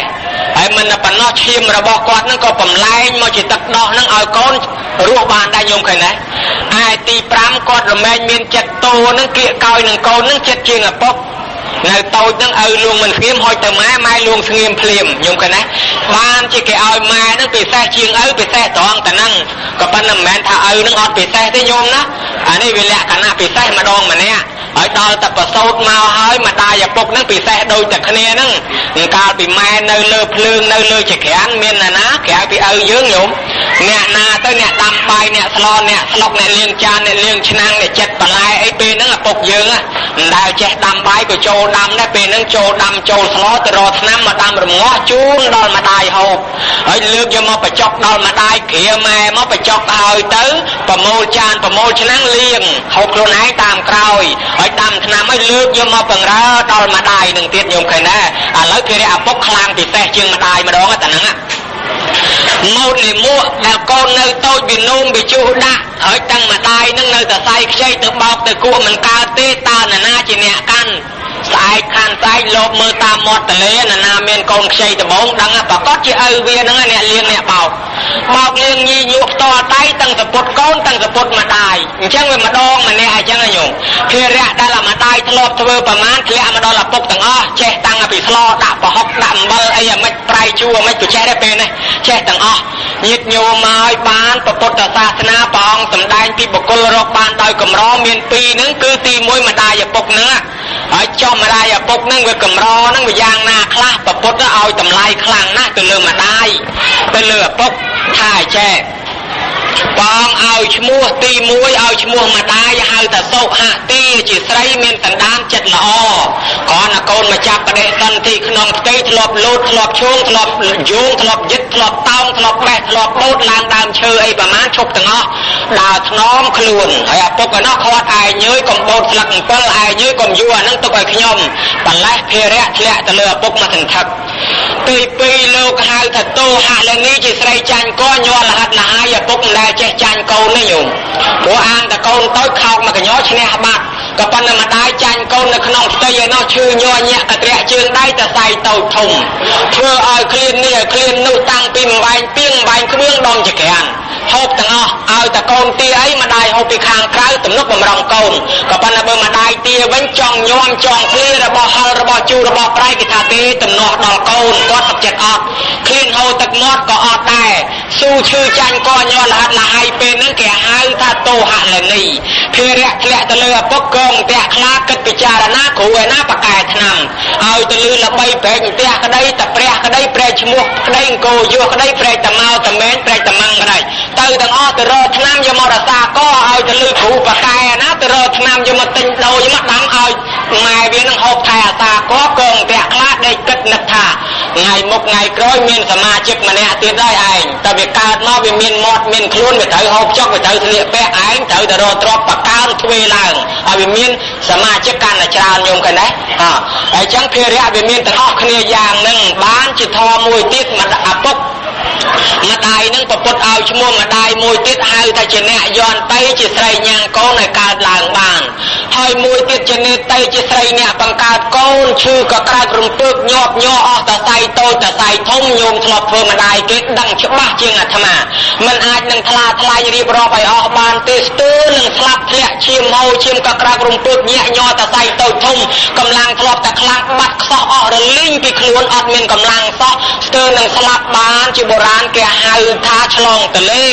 ហើយមិនតែប៉ុណ្ណោះឈាមរបស់គាត់នឹងក៏បំលែងមកជាទឹកដោះនឹងឲ្យកូនរស់បានដែរញោមឃើញទេហើយទី5គាត់រមែងមានចិត្តតូនឹងគៀកកោយនឹងកូននឹងចិត្តជាងឪពុកនៅតូចនឹងឪលួងមិនស្ងៀមហុចទៅម៉ែលួងស្ងៀមភ្លាមញោមឃើញទេបានជាគេឲ្យម៉ែនឹងពិសេសជាងឪពិសេសត្រង់តែហ្នឹងក៏ប៉ុន្តែមិនមែនថាឪនឹងអត់ពិសេសទេញោមណាអានេះវាលក្ខណៈពិសេសម្ដងម្នាក់ហើយដល់តែប្រសូតមកហើយម្ដាយឪពុកនឹងពិសេសដូចតែគ្នាហ្នឹងកាលពីម៉ែនៅលើភ្លើងនៅលើចក្រានមានណាក្រៅពីឪយើងញោមអ្នកណាទៅអ្នកដាំបាយអ្នកស្លអ្នកស្លុកអ្នកលាងចានអ្នកលាងឆ្នាំងអ្នកចិត្តបន្លែអីពេលហ្នឹងឪពុកយើងមិនដែលចេះដាំបាយក៏ចូលដាំដែរពេលហ្នឹងចូលដាំចូលស្លទៅរកថ្នាំមកដាំរងាស់ជូនដល់ម្ដាយហូបហើយលើកយកមកបញ្ចុកដល់ម្ដាយគ្រាម៉ែមកបញ្ចុកឲ្យទៅប្រមូលចានប្រមូលឆ្នាំងលាងហូបខ្លួនឯងតាមក្រោយហើយដាំថ្នាំឲ្យលើកយកមកបង្រើដល់ម្ដាយនឹងទៀតញោមឃើញដែរឥឡូវគេរកឪពុកខ្លាំងពិសេសជាងម្ដាយម្ដងតែហ្នឹងម៉ូតលីមួកដែលកូននៅតូចវានោមវាជុះដាក់ហើយតាំងម្ដាយនឹងនៅតែសៃខ្ចីទៅបោកទៅគួរមិនកើតទេតើណាជាអ្នកកាន់ ស្អែកខានស្អែកលោបមើលតាមមាត់ទន្លេណាមានកូនខ្ចីដបងដឹងប្រកាសជាឪវាហ្នឹងអ្នកលៀងអ្នកបោកលៀងញីញក់ផ្ទាល់ដៃទាំងសពុតកូនទាំងសពុតម្ដាយអញ្ចឹងវាម្ដងម្នាក់អញ្ចឹងញោមភារៈដែលម្ដាយធ្លាប់ធ្វើប្រមាណធ្លាក់មកដល់ឪពុកទាំងអស់ចេះតាំងពីស្លដាក់ប្រហុកដាក់អំបិលអីអាមិនប្រៃជួអាមិនក៏ចេះដែរពេលនេះចេះទាំងអស់ញាតិញោមមកឲ្យបានពុទ្ធសាសនាព្រះអង្គសម្ដែងពីបុគ្គលរកបានដោយកម្រមានពីរហ្នឹងគឺទី1ម្ដាយឪពុកហ្នឹងហើយចុះម្ដាយឪពុកហ្នឹងវាកម្រហ្នឹងវាយ៉ាងណាខ្លះពុទ្ធឲ្យតម្លៃខ្លាំងណាស់ទៅលើម្ដាយទៅលើឪពុកថាចេះបងឲ្យឈ្មោះទី1ឲ្យឈ្មោះម្ដាយហៅថាសុហទីជាស្រីមានសន្តានចិត្តល្អគ្រាន់តែកូនមកចាប់បដិសន្ធិក្នុងផ្ទៃធ្លាប់លូតធ្លាប់ឈោងធ្លាប់យោងធ្លាប់យឹតធ្លាប់តោងធ្លាប់បេះធ្លាប់បូតឡើងដើមឈើអីប្រមាណឈប់ទាំងអស់ដើរថ្នមខ្លួនហើយឪពុកឯណោះខាត់ឯងើយកុំបូតស្លឹកអំពិលឯងើយកុំយួរអាហ្នឹងទុកឲ្យខ្ញុំបលេះភារៈធ្លាក់ទៅលើឪពុកមកសន្ធឹកទី2លោកហៅថាតោហលនីជាស្រីចាញ់កញ័រលហិតលហាយឪពុកមិនដែលចេះចាញ់កូននេះញោមព្រោះអានតែកូនតូចខោកមកកញ្ញោឈ្នះបាត់ក៏ប៉ុន្តែម្ដាយចាញ់កូននៅក្នុងផ្ទៃឯណោះឈឺញ័រញាក់កត្រាក់ជើងដៃតែសៃតូចធំធ្វើឲ្យឃ្លាននេះឲ្យឃ្លាននោះតាំងពីម្បែងពីងម្បែងគ្រឿងដងចក្រានហូបទាំងអស់ឲ្យតែកូនទាអីម្ដាយហូបពីខាងក្រៅទំនុកបំរុងកូនក៏ប៉ុន្តែបើម្ដាយទាវិញចង់ញោមចង់ឃ្លារបស់ហិលរបស់ជូររបស់ប្រៃគេថាទេទំនាស់ដល់កូនគាត់សុខចិត្តអត់ឃ្លានហូរទឹកមាត់ក៏អត់ដែរស៊ូឈឺចាញ់ក៏ញ័រលហិតលហាយពេលហ្នឹងគេហៅថាតោហលនីភារៈធ្លាក់ទៅលើឪពុកកងផ្ទះខ្លាគិតពិចារណាគ្រូឯណាបកែឆ្នាំឲ្យទៅលឺល្បីប្រែកផ្ទះក្តីតែព្រះក្តីប្រែកឈ្មោះក្តីអង្គយោក្តីប្រែកតមកតមែងប្រែកតម៉ាំងក្តីទៅទាំងអស់ទៅរកឆ្នាំយកមករសាកឲ្យទៅលឺគ្រូបកែណាទៅរកឆ្នាំយកមកទិញដូរយកមកដាំឲ្យម៉ែវានឹងហូបថែអាសាកកងផ្ទះខ្លាដេកគិតនឹកថាថ្ងៃមុខថ្ងៃក្រោយមានសមាជិកម្នាក់ទៀតដែរឯងតែវាកើតមកវាមានមាត់មានខ្លួនវាត្រូវហូបចុកវាត្រូវស្លៀកពាក់ឯងត្រូវតែរកទ្រព្យបកើនទ្វេឡើងឲ្យវាមានសមាជិកកាន់តែច្រើនញោមឃើញទេហើយចឹងភារៈវាមានទាំងអស់គ្នាយ៉ាងហ្នឹងបានជាធម៌មួយទៀតម្ពុកម្ដាយនឹងប្រពុតឲ្យឈ្មោះម្ដាយមួយទៀតហៅថាជាអ្នកយន្តតីជាស្រីញ៉ាំងកូនឲ្យកើតឡើងបានហើយមួយទៀតជានេតីជាស្រីអ្នកបង្កើតកូនឈឺក៏ក្រើករំពើកញាប់ញ័រអស់តសៃតូចតសៃធំញោមធ្លាប់ធ្វើម្ដាយគេដឹងច្បាស់ជាងអាត្មាមិនអាចនឹងថ្លាថ្លៃរៀបរាប់ឲ្យអស់បានទេស្ទើរនឹងស្លាប់ធ្លាក់ឈាមហូរឈាមក៏ក្រើករំពើកញាក់ញ័រតសៃតូចធំកម្លាំងធ្លាប់តែខ្លាំងបាត់ខ្សោះអស់រលីងពីខ្លួនអត់មានកម្លាំងសោះស្ទើរនឹងស្លាប់បានជាបុរាណគេហៅថាឆ្លងទលេ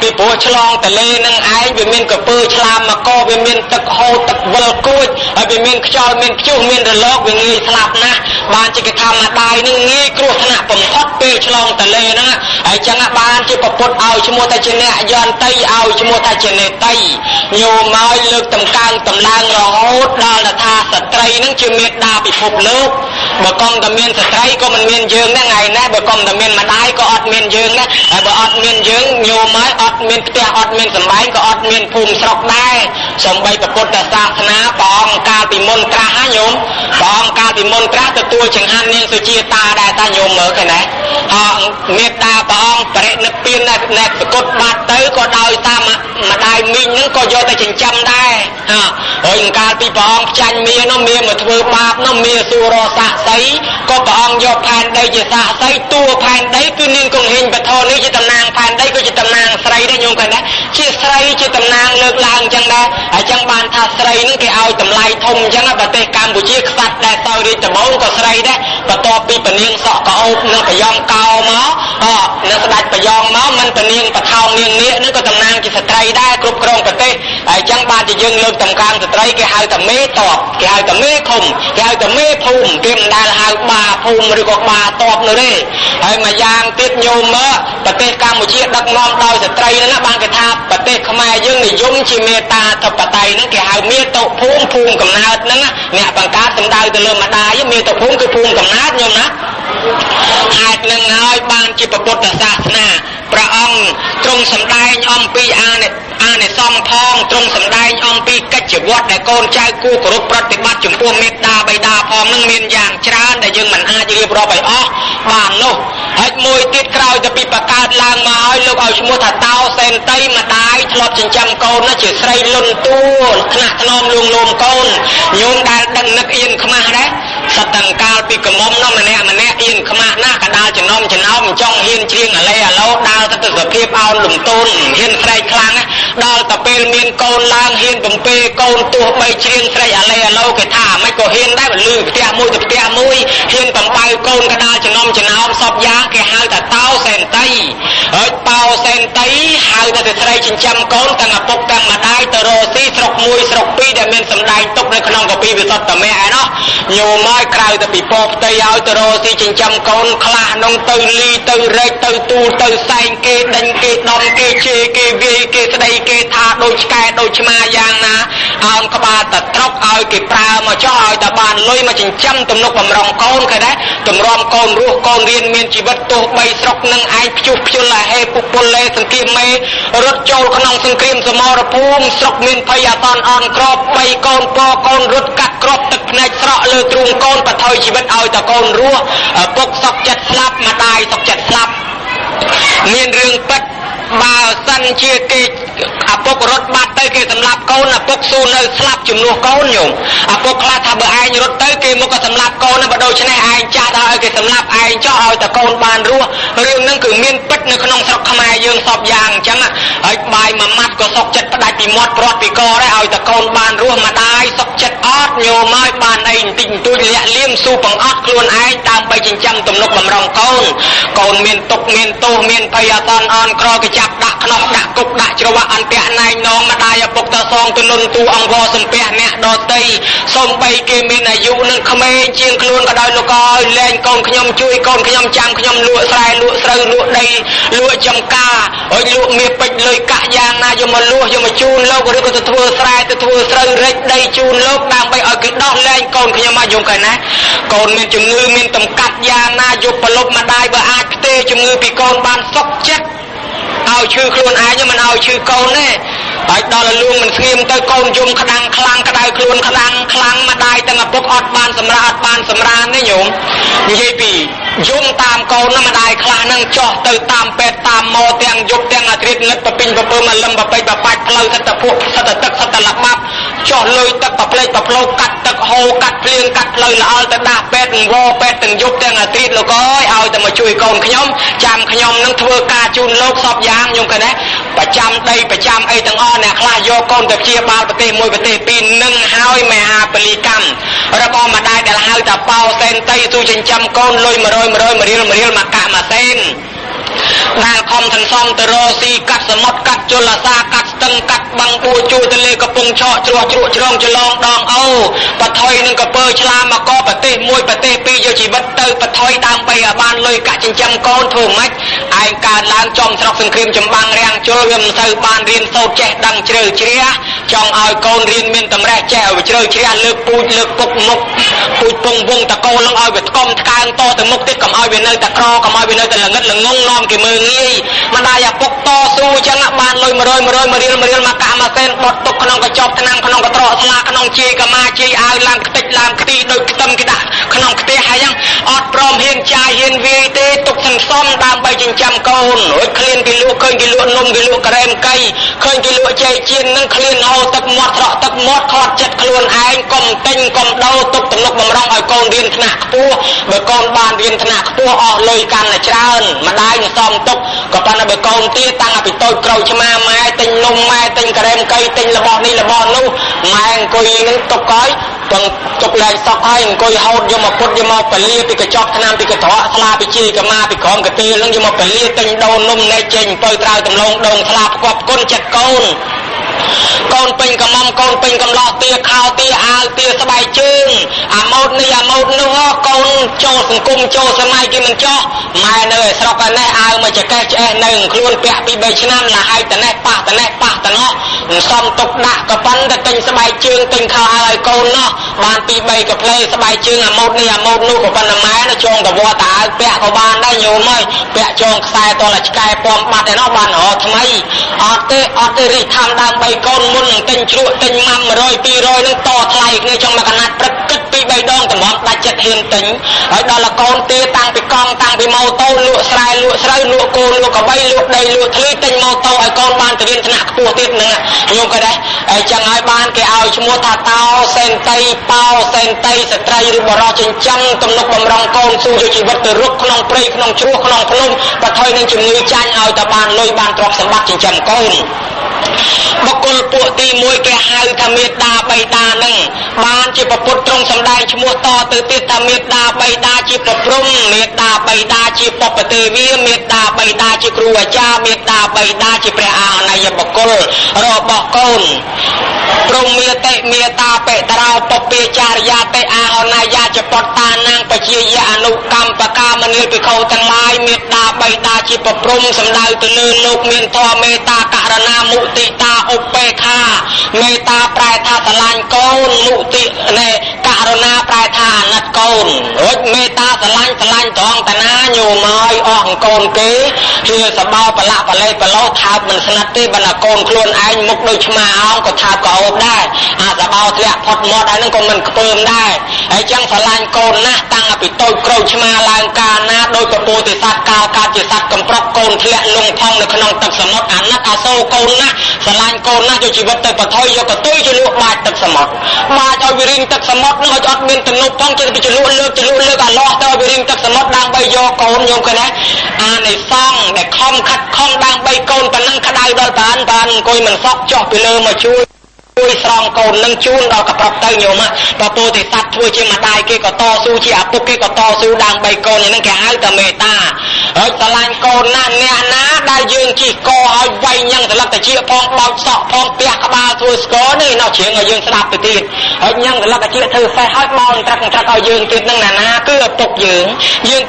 ពីព្រោះឆ្លងទលេនឹងឯងវាមានកពើឆ្លាមមកវាមានទឹកហូរទឹកវិលគួចហើយវាមានខ្យល់មានព្យុះមានរលកវាងាយស្លាប់ណាស់បានជាគេថាម្ដាយនឹងងាយគ្រោះថ្នាក់បំផុតពេលឆ្លងទលេហ្នឹងហើយចឹងបានជាប្រពុតឲ្យឈ្មោះថាជាអ្នកយន្តតីឲ្យឈ្មោះថាជានេតីញោមមកលើកតម្កើងតម្លើងរហូតដល់ថាស្ត្រីនឹងជាមេត្តាពិភពលោកបើកុំតែមានស្ត្រីក៏មិនមានយើងដែរថ្ងៃនេះបើកុំតែមានម្ដាយក៏អត់មានយើងដែរហើយបើអត់មានយើងញោមហើយអត់មានផ្ទះអត់មានសម្បែងក៏អត់មានភូមិស្រុកដែរសំបីពុទ្ធសាសនាព្រះអង្គកាលពីមុនត្រាស់ណាញោមព្រះអង្គកាលពីមុនត្រាស់ទទួលចង្ហាន់នាងសុជាតាដែរតាញោមមើលឃើញទេមេត្តាព្រះអង្គបរិនិព្វាននៅប្រកុតបាត់ទៅក៏ដោយតាមម្ដាយមីងហ្នឹងក៏យកទៅចិញ្ចឹមដែរហើយកាលពីព្រះអង្គចាញ់មានោះមាមកធ្វើបាបនោះមាសួររសាក់សីក៏ព្រះអង្គយកផែនដីជាសាក់សីតួផែនដីគឺនាងគង្ហេងបធរនេះជាតំណាងផែនដីក៏ជាតំណាងស្រីដែរញោមឃើញទេជាស្រីជាតំណាងលើកឡើងអញ្ចឹងដែរហើយចឹងបានថាស្រីហ្នឹងគេឲ្យតម្លៃធំអញ្ចឹងប្រទេសកម្ពុជាខ្សាត់ដែលសោយរាជដំបូងក៏ស្រីដែរបន្ទាប់ពីពនាងសក់កោបនិងប្រយ៉ងកោមកនៅស្ដេចប្រយ៉ងមកមិនពនាងបថោងនាងនាគហ្នឹងក៏តំណាងជាស្ត្រីដែរគ្រប់គ្រងប្រទេសហើយចឹងបានជាយើងលើកតម្កើងស្ត្រីគេហៅថាមេតបគេហៅថាមេឃុំគេហៅថាមេភូមិគេមិនដែលហៅបាភូមិឬក៏បាតបនោះទេហើយមួយយ៉ាងទៀតញោមមើលប្រទេសកម្ពុជាដឹកនាំដោយស្ត្រីហ្នឹងបានគេថាប្រទេសខ្មែរយើងនិយមជាមេត្តាធិបតេយ្យហ្នឹងគេហៅមេតុភូមិភូមិកំណើតហ្នឹងអ្នកបង្កើតសំដៅទៅលើម្ដាយមេតុភូមិគឺភូមិកំណើតញោមណាហេតុនឹងហើយបានជាពុទ្ធសាសនាព្រះអង្គទ្រង់សម្ដែងអំពីអានិសង្ឃផងទ្រង់សម្ដែងអំពីកិច្ចវត្តដែលកូនចៅគួរគោរពប្រតិបត្តិចំពោះមេត្តាបិតាផងនឹងមានយ៉ាងច្រើនដែលយើងមិនអាចរៀបរាប់ឲ្យអស់បាននោះហើយ មួយទៀតក្រោយទៅពីបកើតឡើងមកឲ្យលោកឲ្យឈ្មោះថាតោសេនតីម្ដាយធ្លាប់ចិញ្ចឹមកូនជាស្រីលន់ទួថ្នាក់ថ្នមលួងលោមកូនញោមដែលដឹងនឹកអៀនខ្មាស់ដែរសត្វទាំងកាលពីកមុំនោះម្នាក់អៀនខ្មាស់ណាស់កដាលចំណោមចង់ហ៊ានជ្រៀងអាឡេអាឡូដើរទៅសភាពអោនលំទោនហ៊ានស្រែកខ្លាំងដល់ទៅពេលមានកូនឡើងហ៊ានបំពេកូនទោះបីជ្រៀងស្រែកអាឡេអាឡូគេថាមិនក៏ហ៊ានដែរលឺផ្ទះមួយទៅផ្ទះមួយហ៊ានបំបៅកូនកដាលចំណោមសពយ៉ាងគេហៅថាតោសេនតីហើយតោសេនតីហៅថាស្រីចិញ្ចឹមកូនទាំងឪពុកទាំងម្ដាយទៅរកស៊ីស្រុកមួយស្រុកពីរដែលមានសម្ដែងទុកនៅក្នុងកពីវិសុទ្ធតមេឯណោះញោមមកក្រៅទៅពីពផ្ទៃឲ្យទៅរកស៊ីចិញ្ចឹមកូនខ្លះនងទៅលីទៅរែកទៅទូលទៅសែងគេដេញគេដំគេជេរគេវាយគេស្ដីគេថាដូចឆ្កែដូចឆ្មាយ៉ាងណាអោនក្បាលទៅត្រុកឲ្យគេប្រើមកចោះឲ្យតែបានលុយមកចិញ្ចឹមទំនុកបំរុងកូនគេដែរទម្រាំកូនរស់កូនរៀនមានជីវិតទោះបីស្រុកនឹងឯងព្យុះព្យុលអាហេពុពលលេសង្គ្រាមមេរត់ចូលក្នុងសង្គ្រាមសមរភូមិស្រុកមានភ័យអសន្នអន់ក្របបីកូនពកូនរត់កាត់ក្របទឹកភ្នែកស្រក់លើទ្រូងកូនបថុយជីវិតឲ្យតែកូនរស់ពុកសុកចិត្តស្លាប់ម្ដាយសុកចិត្តស្លាប់មានរឿងពិតបើសិនជាគេឪពុករត់បាត់ទៅគេសម្លាប់កូនឪពុកស៊ូនៅស្លាប់ជំនួសកូនញោមឪពុកខ្លះថាបើឯងរត់ទៅគេមកក៏សម្លាប់កូនបើដូច្នេះឯងចាស់ដល់ឲ្យគេសម្លាប់ឯងចោះឲ្យតែកូនបានរស់រឿងហ្នឹងគឺមានពិតនៅក្នុងស្រុកខ្មែរយើងសពយ៉ាងអញ្ចឹងហើយបាយមួយម៉ាត់ក៏សុកចិត្តផ្ដាច់ពីមាត់ព្រាត់ពីកដែរឲ្យតែកូនបានរស់ម្ដាយសុកចិត្តអត់ញោមឲ្យបានអីបន្តិចបន្តួចលាក់លៀមស៊ូបង្អត់ខ្លួនឯងដើម្បីចិញ្ចឹមទំនុកបំរុងកូនកូនមានទុកមានទោសមានភ័យអសន្នអន់ក្រគេចាប់ដាក់ខ្នោះដាក់គុកដាក់ច្រវាក់អន្ទាក់ណែងនងម្ដាយឪពុកតសងទៅលន់ទូអង្គរសំពះអ្នកដតីសូម្បីគេមានអាយុនឹងក្មេងជាងខ្លួនក៏ដោយលោកឲ្យលែងកូនខ្ញុំជួយកូនខ្ញុំចាំខ្ញុំលក់ស្រែលក់ស្រូវលក់ដីលក់ចំការហើយលក់មាសពេជ្រលុយកាក់យ៉ាងណាយកមកលក់យកមកជូនលោកឬក៏ទៅធ្វើស្រែទៅធ្វើស្រូវរែកដីជូនលោកដើម្បីឲ្យគេដោះលែងកូនខ្ញុំមកយំកែណាកូនមានជំងឺមានតម្កាត់យ៉ាងណាយកប្រឡប់ម្ដាយបើអាចផ្ទេជំងឺពីកូនបានសុខចិត្តឲ្យឈឺខ្លួនឯងមិនឲ្យឈឺកូនទេហើយដល់លួងមិនស្ងៀមទៅកូនយំក្តាំងខ្លាំងក្តៅខ្លួនខ្លាំងខ្លាំងម្ដាយទាំងឪពុកអត់បានសម្រាអត់បានសម្រានទេញោមនិយាយពីយំតាមកូនម្ដាយខ្លះនឹងចោះទៅតាមពេទ្យតាមម៉ោទាំងយប់ទាំងអាត្រិតលឹកប្រពេញប្រពើមកលឹមប្រពេចប្របាច់ផ្លូវសិតតែពួកសិតតែទឹកសិតតែលបាប់ចោះលុយទឹកប្រផ្លេចប្រផ្លោកាត់ទឹកហូរកាត់ភ្លៀងកាត់ផ្លូវល្អល់ទៅដាស់ពេទ្យវ៉ពេទ្យទាំងយប់ទាំងអាត្រិតលោកអើយឲ្យតែមកជួយកូនខ្ញុំចាំខ្ញុំនឹងធ្វើការជូនលោកសពយ៉ាងខ្ញុំកណេះប្រចាំដីប្រចាំអីទាំងអស់អ្នកខ្លះយកកូនទៅព្យាបាលប្រទេសមួយប្រទេសពីរនឹងហើយមហាពលីកម្មរបស់ម្ដាយដែលហៅថាបោសេនតីទូចិញ្ចឹមកូនលុយ100រៀលមកកាក់មួយសេនដែលខំសន្សំទៅរកស៊ីកាត់សមុទ្រកាត់ជលសាកាត់ស្ទឹងកាត់បឹងបួជួទលេកំពង់ឆក់ជ្រោះជ្រក់ជ្រងច្រឡងដងអូបថុយនឹងកពើឆ្លាមមកប្រទេសមួយប្រទេសពីរយកជីវិតទៅបថុយដើម្បីឲ្យបានលុយកាក់ចិញ្ចឹមកូនធ្វើម៉េចឯងកើតឡើងចំស្រុកសង្គ្រាមចម្បាំងរាំងជលវាមិនសូវបានរៀនសូត្រចេះដឹងជ្រៅជ្រះចង់ឲ្យកូនរៀនមានតម្រេះចេះឲ្យជ្រៅជ្រះលើកពូជលើកពុកមុខពូជពងវងតកោឡើងឲ្យវាថ្កុំថ្កើងតទៅមុខទៀតកុំឲ្យវានៅតែក្រកុំឲ្យវានៅតែល្ងិតល្ងងនាំគេមើលងាយម្ដាយឪពុកតស៊ូចឹងបានលុយ100រៀលមកកាក់មួយសេនបត់ទុកក្នុងកញ្ចប់ឆ្នាំក្នុងកត្រកស្លាក្នុងជាយកម្មាជាយអាវឡើងខ្ទេចឡើងខ្ទីដូចខ្ទឹមគេដាក់ក្នុងខ្ទះហើយចឹងអត់ព្រមហ៊ានចាយហ៊ានវាយទេទុកសន្សំដើម្បីចិញ្ចឹមកូនរួចឃ្លានគេលក់ឃើញគេលក់នំគេលក់ការ៉េមកៃឃើញគេលក់ចេកជៀននឹងឃ្លានហូរទឹកមាត់ស្រក់ទឹកមាត់ខត់ចិត្តខ្លួនឯងកុំទិញកុំដោទុកទំនុកបំរុងឲ្យកូនរៀនថ្នាក់ខ្ពស់បើកូនបានរៀនថ្នាក់ខ្ពស់អស់លុយកាន់តែច្រើនម្ដាយនឹងសំទុកក៏ប៉ុន្តែបើកូនទៀតតាំងពីតូចក្រោយឆ្មាម៉ែទិញនំម៉ែទិញការ៉េមកៃទិញរបស់នេះរបស់នោះម៉ែអង្គុយនឹងទុកហើយទាំងទុកលែងសក់ហើយអង្គុយហូតយកមកពុតយកមកពលាពីកញ្ចប់ឆ្នាំពីកត្រកស្លាពីជីកម្មាពីក្រមកទេនឹងយកមកពលាទិញដូននំណែចេញបើត្រើយដំឡងដងស្លាផ្គប់គុណចិត្តកូនកូនពេញកំមុំកូនពេញកំឡោះទាខោទាអាវទាស្បែកជើងអាម៉ូតនេះអាម៉ូតនោះកូនចូលសង្គមចូលសម័យគេមិនចោះម៉ែនៅឯស្រុកឯនេះអាវមកចកេះឆ្អេះនៅខ្លួនពាក់ពី3ឆ្នាំលហើយតនេះប៉ះតនេះប៉ះតនោះសំទុកដាក់ក៏ប៉ុន្តែទិញស្បែកជើងទិញខោអាវឲ្យកូននោះបានពី3កាផ្លេស្បែកជើងអាម៉ូតនេះអាម៉ូតនោះក៏ប៉ុន្តែម៉ែនៅចងតវត្តអាវពាក់ក៏បានដែរញោមអើយពាក់ចងខ្សែតលឆ្កែពំបាត់ឯនោះបានរកថ្មីអត់ទេរីខំដើម្បីកូនមុនទិញជ្រក់ទិញម៉ាំ100 200នឹងតថ្លៃគ្នាចង់មកកណាត់ព្រឹកគិតពី 3 ដងតម្រាំដាច់ចិត្តហ៊ានទិញហើយដល់លកូនទាតាំងពីកង់តាំងពីម៉ូតូលក់ស្រែលក់ស្រូវលក់គោលក់កបីលក់ដីលក់ធ្លីទិញម៉ូតូឲ្យកូនបានទៅរៀនថ្នាក់ខ្ពស់ទៀតហ្នឹងខ្ញុំក៏ដែរហើយចឹងហើយបានគេឲ្យឈ្មោះថាតោសេនតីប៉ោសេនតីស្ត្រីឬបរិសុទ្ធចិញ្ចឹមទំនុកបំរុងកូនស៊ូយកជីវិតទៅរកក្នុងព្រៃក្នុងជ្រោះក្នុងភ្នំបើថយនឹងជំងឺចាញ់ឲ្យតែបានលុយបានទ្រព្យសម្បត្តិចិញ្ចឹមកូនបុគ្គលពួកទី1គេហៅថាមេត្តាបិតានឹងបានជាប្រពុតទ្រង់សម្ដែងឈ្មោះតទៅទៀតថាមេត្តាបិតាជាប្រព្រំមេត្តាបិតាជាបព្វទេវីមេត្តាបិតាជាគ្រូអាចារ្យមេត្តាបិតាជាព្រះអរណយបុគ្គលរបស់កូនព្រមមេតិមេត្តាបិតារោពពាចារយាតិអរណយាចពតតានាងបជាយអនុកម្មបកាមនិលភិក្ខុទាំងឡាយមេត្តាបិតាជាប្រព្រំសម្ដៅទៅលើលោកមានធម៌មេត្តាករណាមុទិតាឧបេក្ខាមេត្តាប្រែថាស្រឡាញ់កូនមុទិនៃករណាប្រែថាអាណិតកូនរួចមេត្តាស្រឡាញ់ត្រង់តាណាញោមឲ្យអស់កូនគេគឺសបោប្រឡាក់ប្រឡេប្រឡោថើបមិនស្និទ្ធទេបើណាកូនខ្លួនឯងមុខដូចឆ្មាអោងក៏ថើបក៏អូបដែរអាសបោធ្លាក់ផុតមាត់ហើយនឹងក៏មិនខ្ពើមដែរហើយចឹងស្រឡាញ់កូនណាស់តាំងពីតូចក្រូចឆ្មាឡើងកាលណាដោយពពោទិសត្វកាលកើតជាសត្វកំប្រុកកូនធ្លាក់លងផង់នៅក្នុងទឹកសមុទ្រអាណិតអាសូរកូនណាស់ស្រឡាញ់កូនណាស់យកជីវិតទៅបថុយយកកតុយជលក់បាចទឹកសមុទ្របាចឲ្យវារីងទឹកសមុទ្រនឹងឲ្យអត់មានទំនុកផងជិះទៅជលក់លើកអាឡោះទៅឲ្យវារីងទឹកសមុទ្រដើម្បីយកកូនញោមឃើញទេអានិសង្ឃដែលខំខិតខំដើម្បីកូនប៉ុណ្ណឹងក្តៅដល់បានអង្គុយមិនសក់ចុះពីលើមកជួយស្រង់កូននឹងជូនដល់កប្រុកទៅញោមបើពោធិសត្វធ្វើជាម្ដាយគេក៏តស៊ូជាឪពុកគេក៏តស៊ូដើម្បីកូនហ្នឹងគេហៅថាមេត្តាហើយស្រឡាញ់កូនណាស់អ្នកណាដែលយើងជិះកឲ្យវាយញ៉ាំងត្រឡឹកតាជាផងបោចសក់ផងផ្ទះក្បាលធ្វើស្គរនេះនោះជ្រៀងឲ្យយើងស្ដាប់ទៅទៀតហើយញ៉ាំងត្រឡឹកតាជាធ្វើសេះឲ្យបោត្រាក់ឲ្យយើងទៀតហ្នឹងណាគឺឪពុកយើង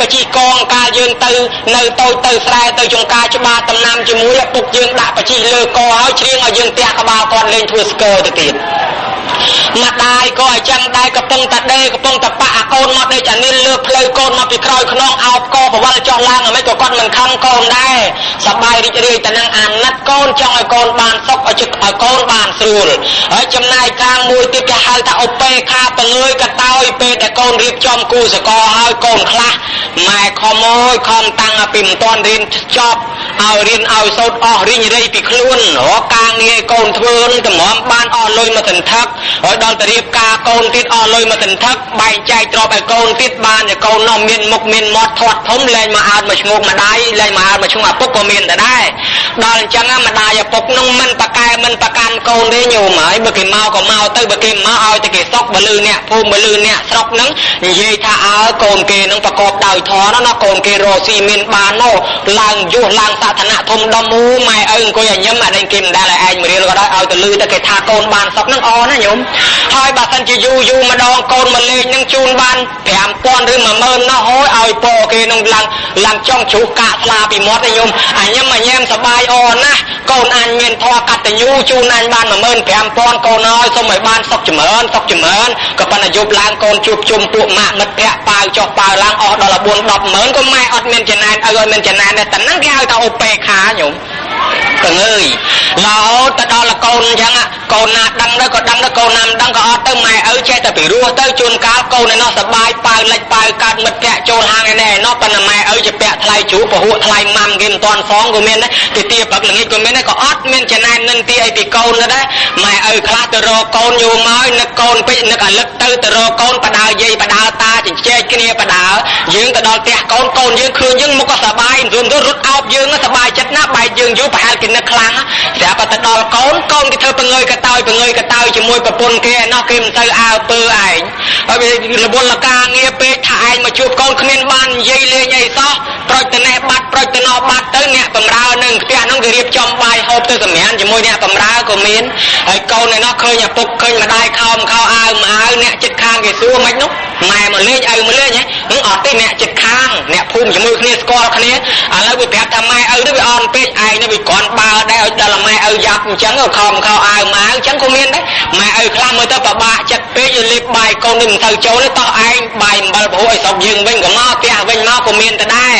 ទៅជិះកងកាលយើងទៅនៅតូចទៅស្រែទៅចង្ការច្បារដំណាំជាមួយឪពុកយើងដាក់បជិះលើកឲ្យជ្រៀងឲ្យយើងផ្ទះក្បាលគាត់លេងធ្វើស្គរទៅទៀតម្ដាយក៏អញ្ចឹងដែរកំពុងតែដេកំពុងតែប៉អាកូនមកដេកអានេះលើផ្លូវកូនមកពីក្រោយខ្នងអោបកប្រវល់ចុះឡើងអ្មេចក៏គាត់មិនខឹងកូនដែរសប្បាយរីករាយតែនឹងអាណិតកូនចង់ឲ្យកូនបានសុខឲ្យកូនបានស្រួលហើយចំណែកខាងមួយទៀតគេហៅថាឧបេក្ខាពងើយកតោយពេលដែលកូនរៀបចំគូសកលហើយកូនខ្លះម៉ែខំអើយខំតាំងពីមិនទាន់រៀនចប់ឲ្យរៀនឲ្យសូត្រអស់រីងរៃពីខ្លួនរកការងារកូនធ្វើនឹងតម្រាំបានអស់លុយមកសន្ធឹកហើយដល់ទៅរៀបការកូនទៀតអស់លុយមកសន្ធឹកបែងចែកទ្រព្យឲ្យកូនទៀតបានតែកូននោះមានមុខមានមាត់ធាត់ធំលែងមកអើតមកឈ្ងោកម្ដាយលែងមកអើតមកឈ្ងោឪពុកក៏មានដែរដល់អញ្ចឹងម្ដាយឪពុកនោះមិនប្រកែមិនប្រកាន់កូនទេញោមហើយបើគេមកក៏មកទៅបើគេមកឲ្យតែគេសុកបើលឺអ្នកភូមិបើលឺអ្នកស្រុកហ្នឹងនិយាយថាអើកូនគេនឹងប្រកបដោយធម៌ណាកូនគេរស់ស៊ីមានបាននោះឡើងយុះឡើងសាធនៈធំដុំម៉ែឪអង្គុយឲ្យញឹមអានេះគេមិនដែលឲ្យឯងមករៀនក៏ដោយឲ្យទៅលឺតែគេថាកូនបានសុកហ្នឹងអណាញោមហើយបើសិនជាយូរម្ដងកូនមកលេងនឹងជូនបាន 5,000 ឬ 10000 នោះហើយឲ្យពោគេនឹងឡើងចង់ជ្រុះកាកស្លាពីមាត់ឯងញោមអញញ៉ាំសបាយអណាស់កូនអញមានធម៌កតញ្ញូជូនអញបាន 15000 កូនហើយសូមឲ្យបានសុខចម្រើនក៏ប៉ុន្តែយប់ឡើងកូនជួបជុំពួកម៉ាក់មិត្តភក្តិប៉ាវចុះប៉ាវឡើងអស់ដល់ 4-100000 ក៏ម៉ែអត់មានចំណែនឲ្យមានចំណែនដែរតែហ្នឹងគេហៅថាឧបេក្ខាញោមទាំងអើយរហូតទៅដល់កូនអញ្ចឹងកូនណាដឹងទៅក៏ដឹងទៅកូនណាមិនដឹងក៏អត់ទៅម៉ែឪចេះតែពីរស់ទៅជួនកាលកូនឯណោះសបាយប៉ាវលិចប៉ាវកើតមិត្តភក្តិចូលហាងឯណែណោះប៉ុន្តែម៉ែឪជាពាក់ថ្លៃជ្រូកពហុថ្លៃម៉ាំគេមិនទាន់សងក៏មានដែរគេទាព្រឹកល្ងាចក៏មានដែរក៏អត់មានចំណែននឹងទីអីពីកូនដែរម៉ែឪខ្លះទៅរកកូនយូរមកនឹកកូនពេកនឹកអាលឹកទៅរកកូនបដើយាយបដើតាចិញ្ចែកគ្នាបដើយើងទៅដល់ផ្ទះកូនយើងឃើញយើងមុខក៏សបាយរួមទៅរត់អោបយើងសបាយចិត្តណាស់បែកយើងយូរប្រហែលគេនឹកខ្លាំងស្រាប់តែដល់កូនគេធ្វើពងើយកតោយជាមួយប្រពន្ធគេឯណោះគេមិនទៅអើពើឯងហើយរវល់ការងារពេកថាឯងមកជួបកូនគ្មានបាននិយាយលេងអីសោះប្រូចទៅណេះបាត់ប្រូចទៅណោបាត់ទៅអ្នកបំរើនឹងផ្ទះនោះគេរៀបចំបាយហូបទៅសម្រានជាមួយអ្នកបំរើក៏មានហើយកូនឯណោះឃើញឪពុកឃើញម្ដាយខោអាវអ្នកចិត្តខាងគេសួរមិននោះម៉ែមកលេងឪមកលេងហ៎អត់ទេអ្នកចិត្តខាងអ្នកភូមិជាមួយគ្នាស្គាល់គ្នាឥឡូវវាប្រាប់ថាម៉ែឪនេះវាអន់ពេកឯងនេះវាគ្រាន់បើដែរឲ្យដល់ម៉ែឪយ៉ាប់អញ្ចឹងខំអាវអញ្ចឹងក៏មានដែរម៉ែឪខ្លះមើលទៅពិបាកចិត្តពេកលេបបាយកូននេះមិនទៅចូលទេតោះឯងបាយអំបិលព្រោះឲ្យស្រុកយើងវិញក៏មកផ្ទះវិញមកក៏មានតែដែរ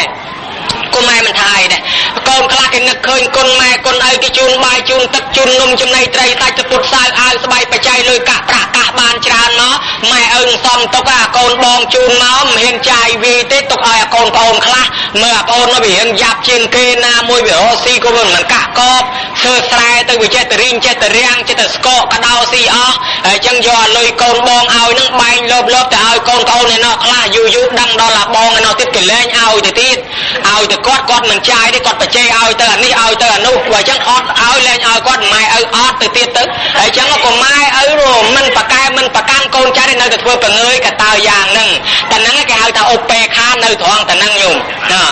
គុំម៉ែមិនថាអីដែរកូនខ្លះគេនឹកឃើញគុណម៉ែគុណឪគេជូនបាយជូនទឹកជូននំចំណីត្រីសាច់ទៅពុតសាវអាវស្បៃបច្ច័យលុយកាក់ប្រាក់កាសបានច្រើនមក ម៉ែឪសំទុកអាកូនបងជូនមកមិនហ៊ានចាយវីទេទុកឲ្យកូនប្អូនខ្លះមើលអាប្អូនមកវារៀងយ៉ាប់ជាងគេណាមួយវារស់ស៊ីក៏មិនកាក់កបធ្វើស្រែទៅវាចេះតែរៀងចេះតែរាំងចេះតែស្កកកដោស៊ីអស់ហើយចឹងយកអាលុយកូនបងឲ្យនឹងបែងលើបទៅឲ្យកូនប្អូនឯណោះខ្លះយូរដឹងដល់អាបងឯណោះទៀតគេលែងឲ្យទៅទៀតឲ្យទៅគាត់មិនចាយទេគាត់បច្ចេកឲ្យទៅអានេះឲ្យទៅអានោះព្រោះចឹងអត់ឲ្យលែងឲ្យគាត់ម៉ែឪអត់ទៅទៀតទៅហើយចឹងក៏ម៉ែឪមិនប្រកែមិនប្រកាន់កូនចៅទេនៅតែធ្វើបង្ើយកតើយ៉ាងហ្នឹងតែហ្នឹងគេហៅថាឧបេខានៅត្រង់តែហ្នឹងញោមណា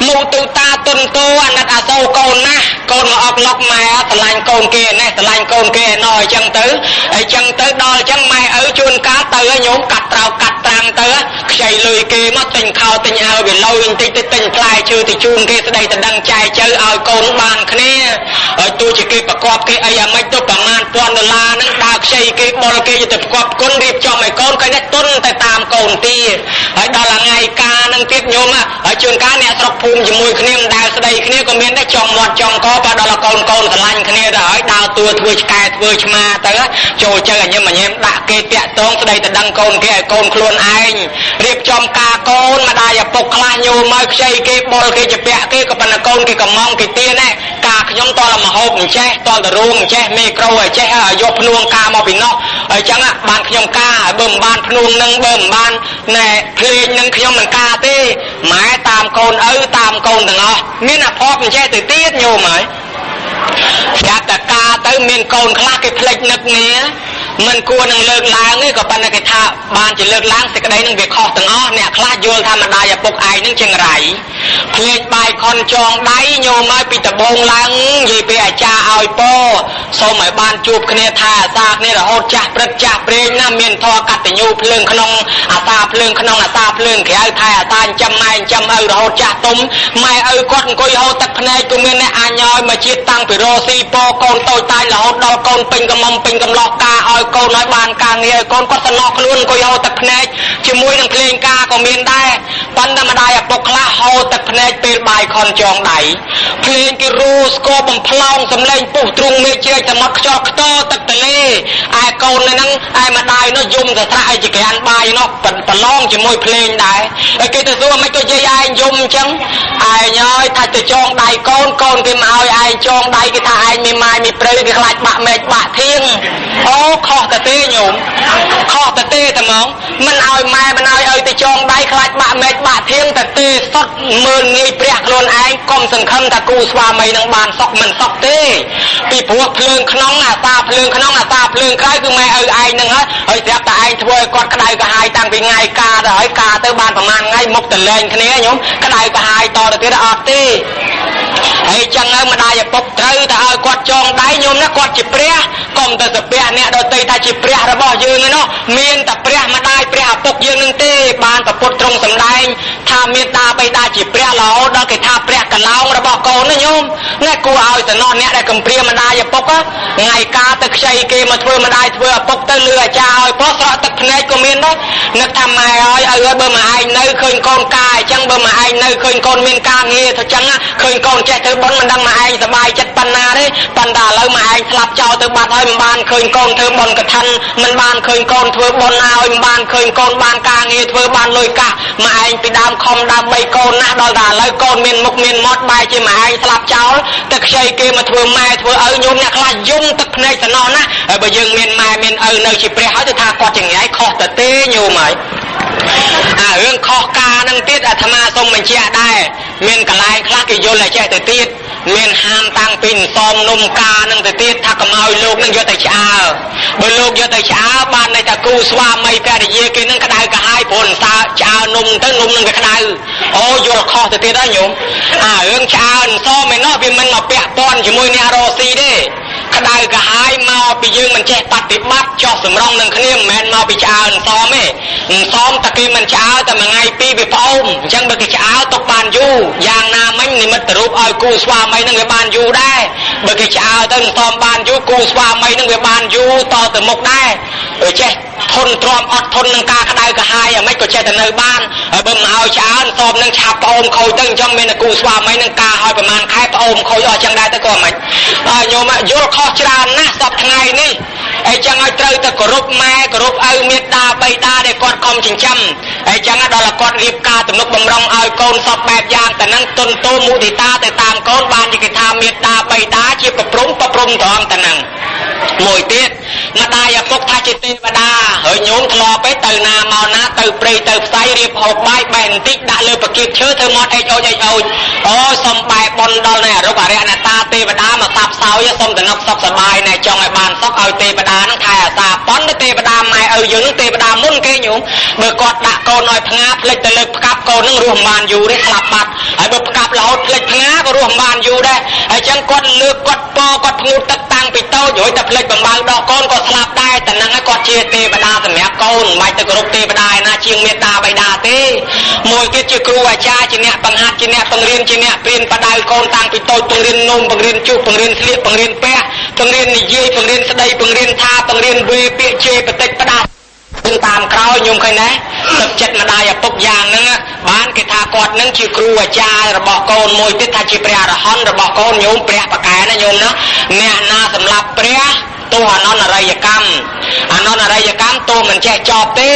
មូទូតាទុនតូអាណិតអាសូរកូនណាកូនមកអុកឡុកម៉ែស្រឡាញ់កូនគេណេះស្រឡាញ់កូនគេណោះអញ្ចឹងទៅដល់អញ្ចឹងម៉ែឪជួនកាលទៅញោមកាត់ត្រោកាត់ត្រាំងទៅខ្ចីលុយគេមកទិញខោទិញអាវវាលុយបន្តិចទៅទិញផ្លែឈើទៅជូនគេស្ដីតដឹងចែកជើឲ្យកូនបានគ្នាហើយទោះជាគេប្រកបគេអីអាម៉េចទៅប្រមាណ$1000ហ្នឹងដើរខ្ចីគេបុលគេទៅប្រកបគុណរៀបចំឲ្យកូនគេនេះទុនទៅតាមកូនទៀតហើយដល់ថ្ងៃការហ្នឹងទៀតញោមហើយជួនកាលអ្នកស្រុកភូមិជាមួយគ្នាមិនដែលស្ដីគ្នាក៏មានដែរចង់មាត់ចង់កបើដល់កូនស្រឡាញ់គ្នាទៅហើយដើរតួធ្វើឆ្កែធ្វើឆ្មាទៅចូលជើញញញឹមដាក់គេតាក់តងស្ដីតដឹងកូនគេឲ្យកូនខ្លួនឯងរៀបចំការកូនម្ដាយឪពុកខ្លះញោមមកខ្ចីគេបុលគេជពាក់គេក៏ប៉ុន្តែកូនគេកំងគេទៀនដែរការខ្ញុំតលមហូបអញ្ចេះតលតរូងអញ្ចេះមេក្រូអញ្ចេះឲ្យយកភ្នួងការមកពីនោះហើយចឹងបានខ្ញុំការឲ្យបើមិនបានភ្នួងនឹងបើមិនបានណែភ្លេងនឹងខ្ញុំមិនការទេម៉ែតាមកូនឪតាមកូនទាំងអស់មានអភ័ព្វអញ្ចេះទៅទៀតញោមហើយស្រាប់តែការទៅមានកូនខ្លះគេភ្លេចនឹកគ្នាមិនគួរនឹងលើកឡើងទេក៏ប៉ុន្តែគេថាបានជាលើកឡើងសេចក្តីនឹងវាខុសទាំងអស់អ្នកខ្លះយល់ថាម្ដាយឪពុកឯងនឹងចង្រៃភ្លេចបាយខុនចងដៃញោមមកពីដំបងឡើងនិយាយពីអាចារ្យឲ្យពរសូមឲ្យបានជួបគ្នាថាអាសាគ្នារហូតចាស់ព្រឹកចាស់ព្រេងណាមានធម៌កតញ្ញូភ្លើងក្នុងអាសាភ្លើងក្នុងអាសាភ្លើងក្រៅថែអាសាចាំម៉ែចាំឪរហូតចាស់ទុំម៉ែឪគាត់អង្គុយហូរទឹកភ្នែកក៏មានអ្នកអញឲ្យមកជាតិតាំងពីរស់ស៊ីពកូនតូចតាចរហូតដល់កូនពេញកំមុំពេញកំឡោះការឲ្យកូនឲ្យបានការងារឲ្យកូនគាត់សំណោះខ្លួនអង្គុយហូរទឹកភ្នែកជាមួយនឹងភ្លេងការក៏មានដែរប៉ុន្តែម្ដាយឪពុកខ្លះហូរទឹកភ្នែកពេលបាយខុនចងដៃភ្លេងគេរੂស្គរបំផ្លោងសំឡេងពុះទ្រូងមេជ្រែកតែមកខ្ចោះខ្ទរទឹកទលេឯកូនហ្នឹងឯម្ដាយនោះយំទៅត្រាក់ឲ្យជាក្រានបាយនោះប្រឡងជាមួយភ្លេងដែរហើយគេទៅសួរមិនក៏យាយឯងយំអញ្ចឹងឯងហើយថាទៅចងដៃកូនគេមកឲ្យឯងចងដៃគេថាឯងមានម៉ាយមានព្រៃគេខ្លាចបាក់មេឃបាក់ធៀងអូខុសតែទេញោមខុសតែទេតែហ្មងមិនឲ្យម៉ែមិនឲ្យទៅចងដៃខ្លាចបាក់មេឃបាក់ធៀងតែទេសុទ្ធមើលងាយព្រះខ្លួនឯងកុំសង្ឃឹមថាគូស្វាមីនឹងបានសុខមិនសុខទេពីព្រោះភ្លើងក្នុងអាសាភ្លើងក្នុងអាសាភ្លើងក្រៅគឺម៉ែឪឯងនឹងហើយស្រាប់តែឯងធ្វើឲ្យគាត់ក្តៅក្រហាយតាំងពីថ្ងៃការទៅហើយការទៅបានប្រហែលថ្ងៃមុខតលែងគ្នាញោមក្តៅក្រហាយតទៅទៀតអត់ទេហើយចឹងហើយម្ដាយឪពុកត្រូវតែឲ្យគាត់ចងដៃញោមណាគាត់ជាព្រះកុំទៅសាពះអ្នកដទៃថាជាព្រះរបស់យើងឯនោះមានតែព្រះម្ដាយព្រះឪពុកយើងនឹងទេបានប្រពុតទ្រង់សម្ដែងថាមេត្តាបិតាជាព្រះរហូតដល់គេថាព្រះកឡោងរបស់កូនណាញោមណែគួរឲ្យសំណោះអ្នកដែលកំព្រាម្ដាយឪពុកថ្ងៃការទៅខ្ចីគេមកធ្វើម្ដាយធ្វើឪពុកទៅលឺអាចារ្យឲ្យពោះស្រក់ទឹកភ្នែកក៏មានដែរនឹកថាម៉ែឲ្យបើម៉ែឯងនៅឃើញកូនការអញ្ចឹងបើម៉ែឯងនៅឃើញកូនមានការងារទៅចឹងឃើញកូនចេះធ្វើបុណ្យមិនដឹងម៉ែឯងសប្បាយចិត្តប៉ុណ្ណាទេប៉ុន្តែឥឡូវម៉ែឯងស្លាប់ចោលទៅបាត់ហើយមិនបានឃើញកូនធ្វើបុណ្យកឋិនមិនបានឃើញកូនធ្វើបុណ្យឲ្យមិនបានឃើញកូនបានការងារធ្វើបានលុយកាសម៉ែឯងពីដើមខំដើម្បីកូនណាស់ដល់តែឥឡូវកូនមានមុខមានមាត់បែរជាម៉ែឯងស្លាប់ចោលតែខ្ចីគេមកធ្វើម៉ែធ្វើឪញោមអ្នកខ្លះយំទឹកភ្នែកសំណោះណាហើយបើយើងមានម៉ែមានឪនៅជាព្រះហើយទៅថាគាត់ចង្រៃខុសទៅទេញោមហើយរឿងខុសការនឹងទៀតអាត្មាសូមបញ្ជាក់ដែរមានកន្លែងខ្លះគេយល់តែចេះទៅទៀតមានហាមតាំងពីសំនុំការនឹងទៅទៀតថាកុំឲ្យលោកនឹងយកទៅឆ្អើបើលោកយកទៅឆ្អើបានន័យថាគូស្វាមីភរិយាគេនឹងក្តៅក្រហាយព្រោះសើឆ្អើនំទៅនំនឹងវាក្តៅអូយល់ខុសទៅទៀតហើយញោមរឿងឆ្អើសំឯនោះវាមិនមកពាក់ព័ន្ធជាមួយអ្នករស់ស៊ីទេក្តៅក្រហាយមកពីយើងមិនចេះបប្រតិបត្តិចោះសម្រងនឹងគ្នាមិនមែនមកពីឆ្អើសំទេសំតែគេមិនឆ្អើតែមួយថ្ងៃពីរវាផ្អូមអញ្ចឹងបើគេឆ្អើទុកបានយូរយ៉ាងណាមិញនិមិត្តរូបឲ្យគូស្វាមីនឹងវាបានយូរដែរបើគេឆ្អើទៅសំបានយូរគូស្វាមីនឹងវាបានយូរតទៅមុខដែរបើចេះធន់ទ្រាំអត់ធន់នឹងការក្តៅក្រហាយអាម៉េចក៏ចេះតែនៅបានហើយបើមិនឲ្យឆ្អើសំនឹងឆាប់ផ្អូមខូចទៅអញ្ចឹងមានតែគូស្វាមីនឹងការឲ្យប្រហែលខែផ្អូមខូចអស់អញ្ចឹងដែរទៅក៏មិនញោមយល់ខុសច្រើនណាស់សពថ្ងៃនេះអញ្ចឹងឲ្យត្រូវតែគោរពម៉ែគោ រពឪមេត្តាបិតាដែលគាត់ខំចិញ្ចឹមហើយចឹងដល់គាត់រៀបការទំនុកបំរុងឲ្យកូនសពបែបយ៉ាងតែនឹងទុនទោមុទិតាទៅតាមកូនបានគេថាមេត្តាបិតាជាប្រព្រំត្រង់តែនឹងមួយទៀតម្ដាយឪពុកថាជាទេវតាហើយញោមធ្លាប់ទៅណាមកណាទៅព្រៃទៅផ្សៃរៀបហូបបាយបែកបន្តិចដាក់លើប្រគៀបឈើធ្វើមាត់អេចអូចអូសុំបែបបនដល់ណែរុកអរិយអ្នកតាទេវតាមកសាប់សោយសុំតំណុកសុខសប្បាយណែចង់ឲ្យបានសុខឲ្យទេវតានឹងថែអាសាប៉ុនទៅទេវតាម៉ែឪយើងនឹងទេវតាមុនគេញោមបើគាត់ដាក់កូនឲ្យផ្ងាភ្លេចទៅលើផ្កាប់កូននឹងរស់មិនបានយូរទេស្លាប់បាត់ហើយបើផ្កាប់រហូតភ្លេចផ្ងាក៏រស់មិនបានយូរដែរហើយចឹងគាត់លើកគាត់ពោគាត់ធ្ងូតទឹកតាំងពីតូចរួចតែភ្លេចបំបៅដកកូនក៏ស្លាប់ដែរតែនឹងហើយគាត់ជាទេវតាសម្រាប់កូនមិនបាច់ទៅគោរពទេវតាឯណាជាងមេត្តាបិតាទេមួយទៀតជាគ្រូអាចារ្យជាអ្នកបង្ហាត់ជាអ្នកបង្រៀនជាអ្នកព្រៀនបដៅកូនតាំងពីតូចបង្រៀននំបង្រៀនជុះបង្រៀនស្លៀកបង្រៀនពាក់បង្រៀននិយាយបង្រៀនស្ដីបង្រៀនថាបង្រៀនវេពាក្យជេរបតិចផ្ដាស់តាមក្រោយញោមឃើញដែរទឹកចិត្តម្ដាយឪពុកយ៉ាងហ្នឹងបានគេថាគាត់នឹងជាគ្រូអាចារ្យរបស់កូនមួយទៀតថាជាព្រះអរហន្តរបស់កូនញោមព្រះបកែណាញោមណាអ្នកណាសម្រាប់ព្រះទោះអនន្តរិយកម្មទោះមិនចេះចប់ទេ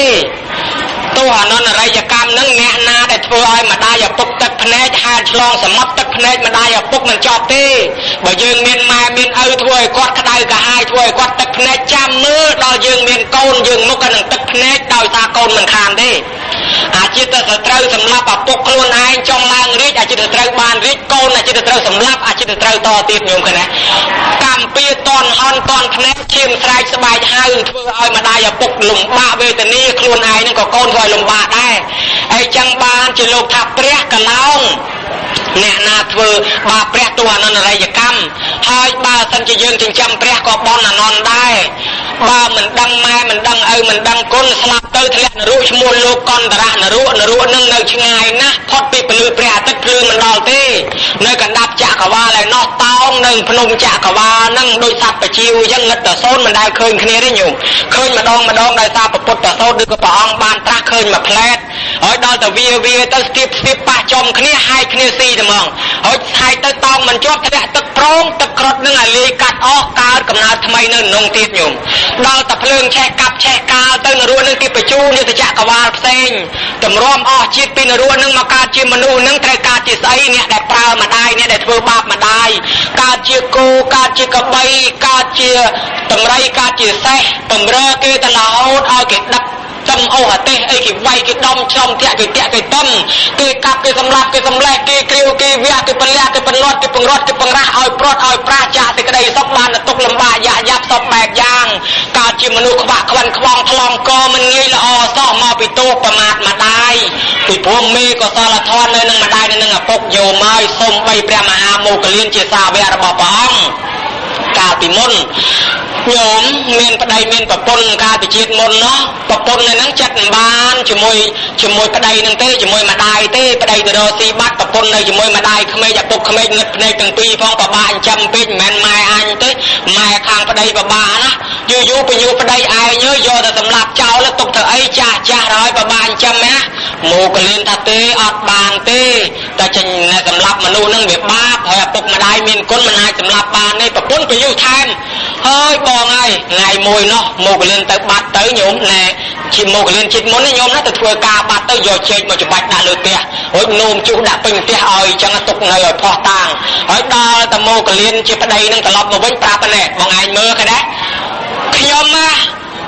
ទោះអនន្តរិយកម្មនឹងអ្នកណាដែលធ្វើឲ្យម្ដាយឪពុកទឹកភ្នែកហែលឆ្លងសមុទ្រទឹកភ្នែកម្ដាយឪពុកមិនចប់ទេបើយើងមានម៉ែមានឪធ្វើឲ្យគាត់ក្តៅក្រហាយធ្វើឲ្យគាត់ទឹកភ្នែកចាំមើលដល់យើងមានកូនយើងមុខក៏នឹងទឹកភ្នែកដោយសារកូនមិនខានទេអាចិតទៅត្រូវសម្លាប់ឪពុកខ្លួនឯងចង់ឡើងរាជអាចិតទៅត្រូវបានរាជកូនអាចិតទៅត្រូវសម្លាប់អាចិតទៅត្រូវតទៀតញោមឃើញណាកម្មពៀតន់ហន់តន់ភ្នែកឈាមស្រែកស្បែកហៅធ្វើឲ្យម្ដាយឪពុកលំបាកវេទនាខ្លួនឯងនឹងក៏កូនធ្វើឲ្យលំបាកដែរហើយចឹងបានជាលោកថាព្រះកឡោងអ្នកណាធ្វើបាបព្រះទោះអនន្តរិយកម្មហើយបើសិនជាយើងចិញ្ចឹមព្រះក៏បន់អនន្តដែរបើមិនដឹងម៉ែមិនដឹងឪមិនដឹងគុណស្លាប់ទៅធ្លាក់នរកឈ្មោះលោកកន្តរៈនរកនឹងនៅឆ្ងាយណាស់ផុតពីពលឺព្រះអាទិត្យភ្លឺមិនដល់ទេនៅកណ្ដាប់ចក្រវាលឯណោះតោងនៅភ្នំចក្រវាលនឹងដោយសត្វបជាវអញ្ចឹងងឹតតសូនមិនដែលឃើញគ្នាទេញោមឃើញម្ដងដោយសារពុទ្ធសូត្រឬក៏ព្រះអង្គបានត្រាស់ឃើញមួយផ្លែតហើយដល់ទៅវាទៅស្ទាបប៉ះចំគ្នាហាយគ្នាស៊ីតែហ្មងហើយហាយទៅតោងមិនជាប់ធ្លាក់ទឹកប្រងទឹកក្រត់នឹងឲ្យលាយកាត់អស់កើតកំណើតថ្មីនៅក្នុងទៀតញោមដល់តែភ្លើងឆេះកាប់ឆេះកាលទៅនរោនឹងគេបញ្ជូនទៅចក្រវាលផ្សេងតម្រាំអស់ជាតិពីនរោនឹងមកកើតជាមនុស្សនឹងត្រូវកើតជាស្អីអ្នកដែលប្រើម្ដាយអ្នកដែលធ្វើបាបម្ដាយកើតជាគោកើតជាកបីកើតជាតម្រៃកើតជាសេះបំរើគេទៅរហូតឲ្យគេដឹកចំអូសអាទេសអីគេវាយគេដំចំធាក់គេតំគេកាប់គេសម្លាប់គេសម្លេះគេគ្រាវគេវះគេពលះគេបន្លត់គេបង្រត់គេបង្រាស់ឲ្យប្រត់ឲ្យប្រាសចាស់តែក្តីសុខបានទុកលំបាកយ៉ាប់សពបែបយ៉ាងកើតជាមនុស្សក្បាក់ក្វិនខ្វងថ្លង់កមិនងាយល្អសោះមកពីទោសប្រមាថម្ដាយពីព្រមមេកុសលធម៌នៅនឹងម្ដាយនៅនឹងឪពុកយោមកសូមបីព្រះមហាមោគលានជាសាវករបស់ព្រះអង្គកាលពីមុនញោមមានប្តីមានប្រពន្ធកាលពីជាតិមុនណោះប្រពន្ធនៅនឹងចិត្តមិនបានជាមួយប្តីនឹងទេជាមួយម្ដាយទេប្តីទៅរកស៊ីបាត់ប្រពន្ធនៅជាមួយម្ដាយក្មេកឪពុកក្មេកងឹតភ្នែកទាំងពីរផងប្របាក់ចិញ្ចឹមពេកមិនមែនម៉ែអញទេម៉ែខាងប្តីប្របាក់ណាយូរបញ្ញូប្តីឯងយកទៅសម្លាប់ចោលទុកទៅអីចាស់ហើយប្របាក់ចិញ្ចឹមណាមកលៀនថាទេអត់បានទេតែចេញសម្លាប់មនុស្សនឹងវាបាបហើយឪពុកម្ដាយមានគុណមិនអាចសម្លាប់បានទេប្រពន្ធបញ្ញូថែមហើយបងហើយថ្ងៃមួយនោះមកលៀនទៅបាត់ទៅញោមណែជាមកលៀនជាតិមុនញោមណាទៅធ្វើការបាត់ទៅយកចេកមកច្បាច់ដាក់លើផ្ទះរួចនោមជុះដាក់ពេញផ្ទះឲ្យចឹងទុកនៅឲ្យផោះតាំងហើយដល់តែមកលៀនជាប្តីនឹងត្រឡប់មកវិញប្រាប់ណែបងឯងមើលឃើញទេខ្ញុំណា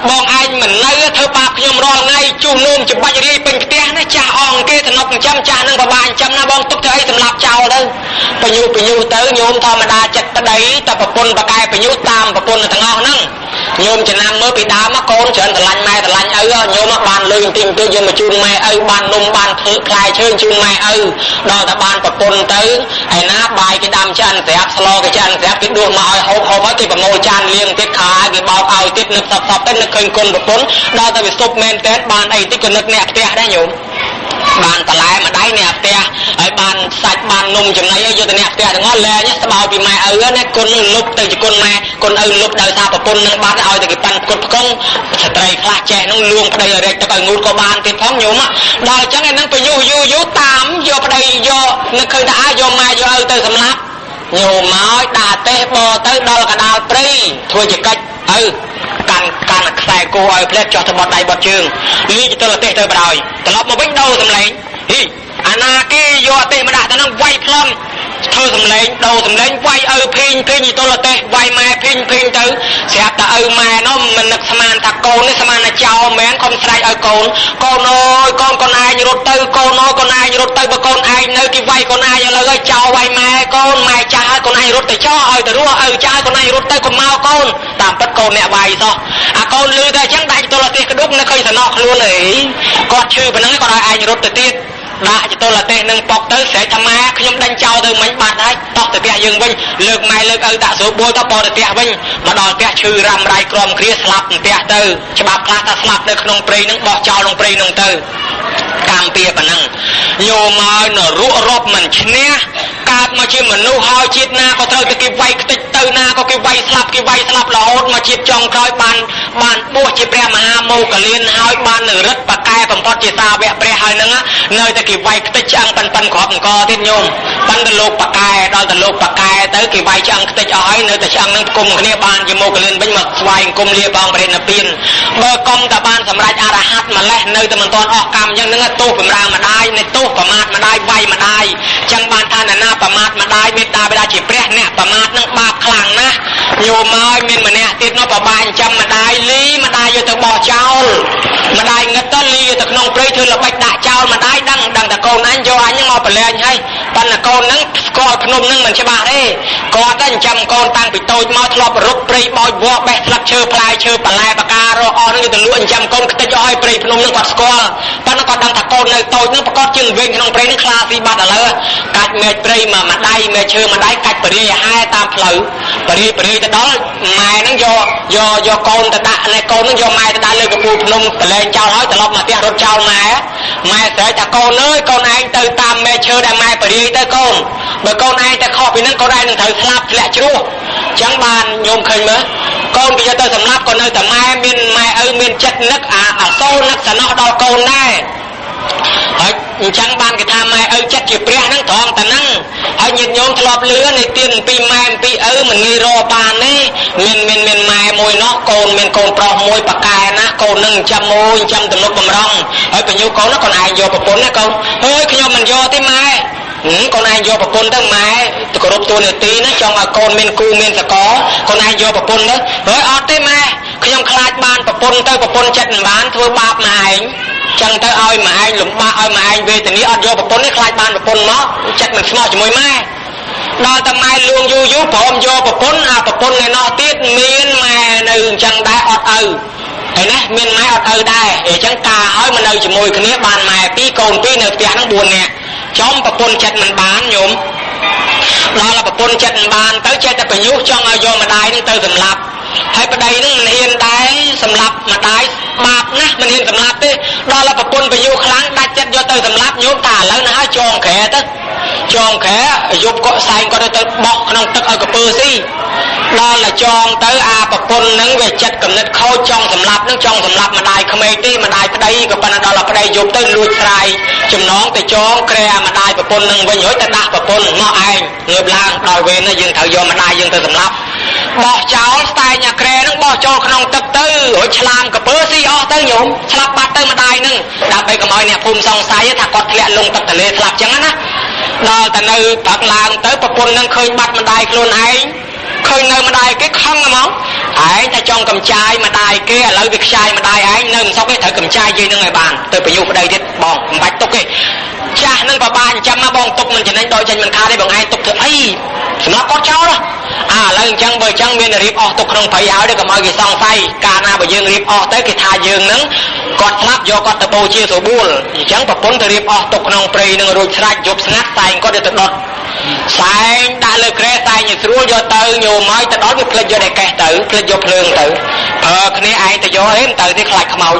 បងឯងមិននៅធ្វើបាបខ្ញុំរាល់ថ្ងៃជុះនោមច្បាច់រាយពេញផ្ទះណាចាស់អងគេតំណប់ចិញ្ចឹមចាស់នឹងប្របាចិញ្ចឹមណាបងទុកធ្វើអីសម្រាប់ចោលទៅបញ្ញូទៅញោមធម្មតាចិត្តប្តីតែប្រពន្ធបកែបញ្ញូតាមប្រពន្ធទាំងអស់ហ្នឹងញោមចំណាំមើលពីដើមមកកូនច្រើនស្រឡាញ់ម៉ែស្រឡាញ់ឪញោមបានលុយបន្តិចយកមកជូនម៉ែឪបាននំបានផ្លែឈើជូនម៉ែឪដល់តែបានប្រពន្ធទៅឯណាបាយគេដាំឆ្អិនស្រាប់ស្លគេឆ្អិនស្រាប់គេដួសមកឲ្យហូបហើយគេប្រមូលចានលាងទៀតខោគេបោកឲ្យទៀតនឹកសពទៅនឹកឃើញគុណប្រពន្ធដល់តែវាសុបមែនតើបានអីតិចក៏នឹកអ្នកផ្ទះដែរញោមបានតឡែម្ដាយអ្នកផ្ទះហើយបានសាច់បាននំចំណីយកទៅអ្នកផ្ទះទាំងអស់លែងស្បោពីម៉ែឪណាគុណលុបទៅជាគុណម៉ែគុណឪលុបដោយសារប្រពន្ធនឹងបាត់ឲ្យតែគេប៉ាន់ផ្គត់ផ្គង់ស្ត្រីខ្លះចេះនឹងលួងប្តីឲ្យរែកទឹកឲ្យងូតក៏បានទៀតផងញោមដល់អញ្ចឹងឯនឹងទៅយូរតាមយកប្តីយកនឹកឃើញថាយកម៉ែយកឪទៅសម្លាប់ញោមមកដាក់ទេសបទៅដល់កដាលព្រៃធ្វើជាកិច្ចឪកាន់ កាន់ខ្សែគោឲ្យផ្លែចោះទៅបត់ដៃបត់ជើងលីទៅប្រទេសទៅបដ ாய் ត្រឡប់មកវិញដូរសម្លេងហ៊ីអាណាគេយកទេមកដាក់ទៅនឹងវាយផ្លំធ្វើសម្លេងដូរសម្លេងវាយឪភេងភេងទៅប្រទេសវាយម៉ែភេងភេងទៅស្រាប់តែឪម៉ែនោះមិននឹកស្មានថាកូននេះស្មានតែចោលមែនកុំស្រែកឲ្យកូនកូនអើយកូនឯងរត់ទៅកូនអើយកូនឯងរត់ទៅបើកូនឯងនៅគេវាយកូនឯងឥឡូវឲ្យចោលវាយម៉ែកូនម៉ែចាស់ឲ្យកូនឯងរត់ទៅចោលឲ្យទៅរស់ឪចាស់កូនឯងរត់ទៅកុំមកកូនតាមពិតកូនអ្នកវាយសោះអាកូនលឺតែអញ្ចឹងដាច់ទៅប្រទេសក្ដុកនៅឃើញសំណោះខ្លួនអីគាត់ឈឺប៉ុណ្ណឹងគាត់ឲ្យឯងរត់ទៅទៀតដាក់ទៅប្រទេសនឹងប៉ុកទៅស្រែកថាម៉ែខ្ញុំដេញចោលទៅមិញបាត់ហើយតោះទៅផ្ទះយើងវិញលើកម៉ែលើកឪដាក់ស្រួលបួលទៅបោទៅផ្ទះវិញមកដល់ផ្ទះឈឺរ៉ាំរ៉ៃក្រំគ្រាស្លាប់ផ្ទះទៅច្បាប់ខ្លះថាស្លាប់នៅក្នុងព្រៃនឹងបោះចោលក្នុងព្រៃនឹងទៅកម្មពៀប៉ុណ្ណឹងញោមមកនរករត់មិនឈ្នះកើតមកជាមនុស្សហើយជាតិណាក៏ត្រូវតែគេវាយខ្ទេចទៅណាក៏គេវាយស្លាប់រហូតមកជាតិចុងក្រោយបានបួសជាព្រះមហាមោគលានហើយបាននឹងរិទ្ធបកែបំផុតជាសាវកព្រះហើយនឹងនៅតែគេវាយខ្ទេចឆ្អឹងប៉ិនគ្រាប់អង្គទៀតញោមប៉ិនទៅលោកបកែដល់ទៅលោកបកែទៅគេវាយឆ្អឹងខ្ទេចអស់ហើយនៅតែឆ្អឹងនឹងគុំគ្នាបានជាមោគលានវិញមកស្វែងគុំលាបងព្រះនិព្វានបើកុំតែបានសម្រេចអរហត្តម្លេះនៅតែមិនទាន់អស់កម្មអញ្ចឹងនឹងទោសបំរើម្ដាយនៃទោសប្រមាថម្ដាយវាយម្ដាយអញ្ចឹងបានថាណាប្រមាថម្ដាយមេត្តាបិតាជាព្រះអ្នកប្រមាថនឹងបាបខ្លាំងណាស់ញោមហើយមានម្នាក់ទៀតនោះប្របាចិញ្ចឹមម្ដាយលីម្ដាយយកទៅបោះចោលម្ដាយងឹតទៅលីទៅក្នុងព្រៃធ្វើល្បិចដាក់ចោលម្ដាយដឹងតែកូនអញយកអញមកប្រឡែងហើយប៉ុន្តែកូនហ្នឹងស្គាល់ភ្នំហ្នឹងមិនច្បាស់ទេគាត់តែចិញ្ចឹមកូនតាំងពីតូចមកធ្លាប់រត់ព្រៃបោចវក់បេះស្លឹកឈើផ្លែឈើបន្លែបការអស់ហ្នឹងទៅលក់ចិញ្ចឹមកូនខ្ទេចអស់ហើយព្រៃភ្នំហ្នឹងគាត់ស្គាល់ប៉ុន្តែគាត់ដឹងថាកូននៅតូចហ្នឹងប្រកបជាងវិញក្នុងព្រៃហ្នឹងខ្លាស៊ីបាត់ឥឡូវកាច់មែកព្រៃមកម្ដាយមែកឈើម្ដាយកាច់បរិយាហែតាមផ្លូវបរិយាទៅដល់ម៉ែហ្នឹងយកកូនទៅដាក់នៅកូនហ្នឹងយកម៉ែទៅដាក់លើកពូលភ្នំប្រឡែងចោលហើយត្រឡប់មកផ្ទះរត់ចោលម៉ែស្រែកថាកូនអើយកូនឯងទៅតាមមែកឈើដែលម៉ែបរិយាទៅកូនបើកូនឯងទៅខុសពីហ្នឹងកូនឯងនឹងត្រូវស្លាប់ធ្លាក់ជ្រោះអញ្ចឹងបានញោមឃើញមើលកូនគេយកទៅសម្លាប់ក៏នៅតែម៉ែមានម៉ែឪមានចិត្តនឹកអាសូរនឹកសំណោះដល់កូនដែរហើយអញ្ចឹងបានគេថាម៉ែឪចិត្តជាព្រះហ្នឹងត្រង់តែហ្នឹងហើយញាតិញោមធ្លាប់លឺនៃទានពីម៉ែពីឪមិនងាយរកបានទេមានម៉ែមួយនោះកូនមានកូនប្រុសមួយប៉ាកែណាកូននឹងចាំមួយចាំទំនុកបំរុងហើយបញ្ញូកូននោះកូនឯងយកប្រពន្ធណាកូនអើយខ្ញុំមិនយកទេម៉ែកូនឯងយកប្រពន្ធទៅម៉ែទៅគោរពតួនាទីណាចង់ឲ្យកូនមានគូមានសកលកូនឯងយកប្រពន្ធទៅហើយអត់ទេម៉ែខ្ញុំខ្លាចបានប្រពន្ធទៅប្រពន្ធចិត្តមិនបានធ្វើបាបម៉ែឯងចឹងទៅឲ្យម៉ែឯងលំបាកឲ្យម៉ែឯងវេទនាអត់យកប្រពន្ធនេះខ្លាចបានប្រពន្ធមកចិត្តមិនស្មោះជាមួយម៉ែដល់តែម៉ែលួងយូរព្រមយកប្រពន្ធប្រពន្ធឯណោះទៀតមានម៉ែនៅអញ្ចឹងដែរអត់ឪហើយណាមានម៉ែអត់ឪដែរអញ្ចឹងការឲ្យមកនៅជាមួយគ្នាបានម៉ែ2កូន2នៅផ្ទះហ្នឹង4នាក់ចំប្រពន្ធចិត្តមិនបានញោមដល់ប្រពន្ធចិត្តមិនបានទៅចេះតែបញ្ញុះចង់ឲ្យយកម្ដាយនឹងទៅសម្លាប់ហើយប្តីនឹងមិនហ៊ានដែរសម្លាប់ម្ដាយបាបណាស់មិនហ៊ានសម្លាប់ទេដល់ប្រពន្ធបញ្ញុះខ្លាំងដាច់ចិត្តយកទៅសម្លាប់ញោមតាឥឡូវណាហើយចងក្រែទៅចងក្រែយប់ក៏សែងក៏ទៅបោះក្នុងទឹកឲ្យកពើស៊ីដល់តែចងទៅប្រពន្ធនឹងវាចិត្តកំណត់ខូចចង់សម្លាប់នឹងចង់សម្លាប់ម្ដាយក្មេកទេម្ដាយប្តីក៏ប៉ុន្តែដល់ប្តីយប់ទៅលួចស្រាយចំណងទៅចងក្រែម្ដាយប្រពន្ធនឹងវិញរួចទៅដាក់ប្រពន្ធមកឯងងើបឡើងដល់វេននេះយើងត្រូវយកម្ដាយយើងទៅសម្លាប់បោះចោលស្តែងអាក្រែនឹងបោះចូលក្នុងទឹកទៅរួចឆ្លាមកពើស៊ីអស់ទៅញោមស្លាប់បាត់ទៅម្ដាយនឹងដើម្បីកុំឲ្យអ្នកភូមិសង្ស័យថាគាត់ធ្លាក់លងទឹកទន្លេស្លាប់ចឹងណាដល់តែនៅផឹកឡើងទៅប្រពន្ធនឹងឃើញបាត់ម្ដាយខ្លួនឯងឃើញនៅម្ដាយគេខឹងហ្មងឯងតែចង់កំចាយម្ដាយគេឥឡូវវាខ្ចាយម្ដាយឯងនៅមិនសុខទេត្រូវកំចាយយាយនឹងឲ្យបានទៅបញ្ញុប្តីទៀតបងមិនបាច់ទុកទេចាស់នឹងបបាចិញ្ចឹមមកបងទុកមិនចំណេញដល់ចេញមិនខាតទេបងឯងទុកធ្វើអីសម្រាប់គាត់ចោលឥឡូវអញ្ចឹងបើអញ្ចឹងមានរៀបអស់ទុកក្នុងព្រៃឲ្យទៅកុំឲ្យគេសង្ស័យកាលណាបើយើងរៀបអស់ទៅគេថាយើងនឹងគាត់ស្លាប់យកគាត់ទៅបូជាស្រួលអញ្ចឹងប្រពន្ធទៅរៀបអស់ទុកក្នុងព្រៃនឹងរួចស្រេចយប់ស្ងាត់តែងគាត់ទៅដុតសែងដាក់លើក្រែសែងឲ្យស្រួលយកទៅញោមឲ្យទៅដល់វាផ្លិចយកតែកេះទៅផ្លិចយកភ្លើងទៅប្រើគ្នាឯងទៅយកអីមិនទៅទេខ្លាចខ្មោច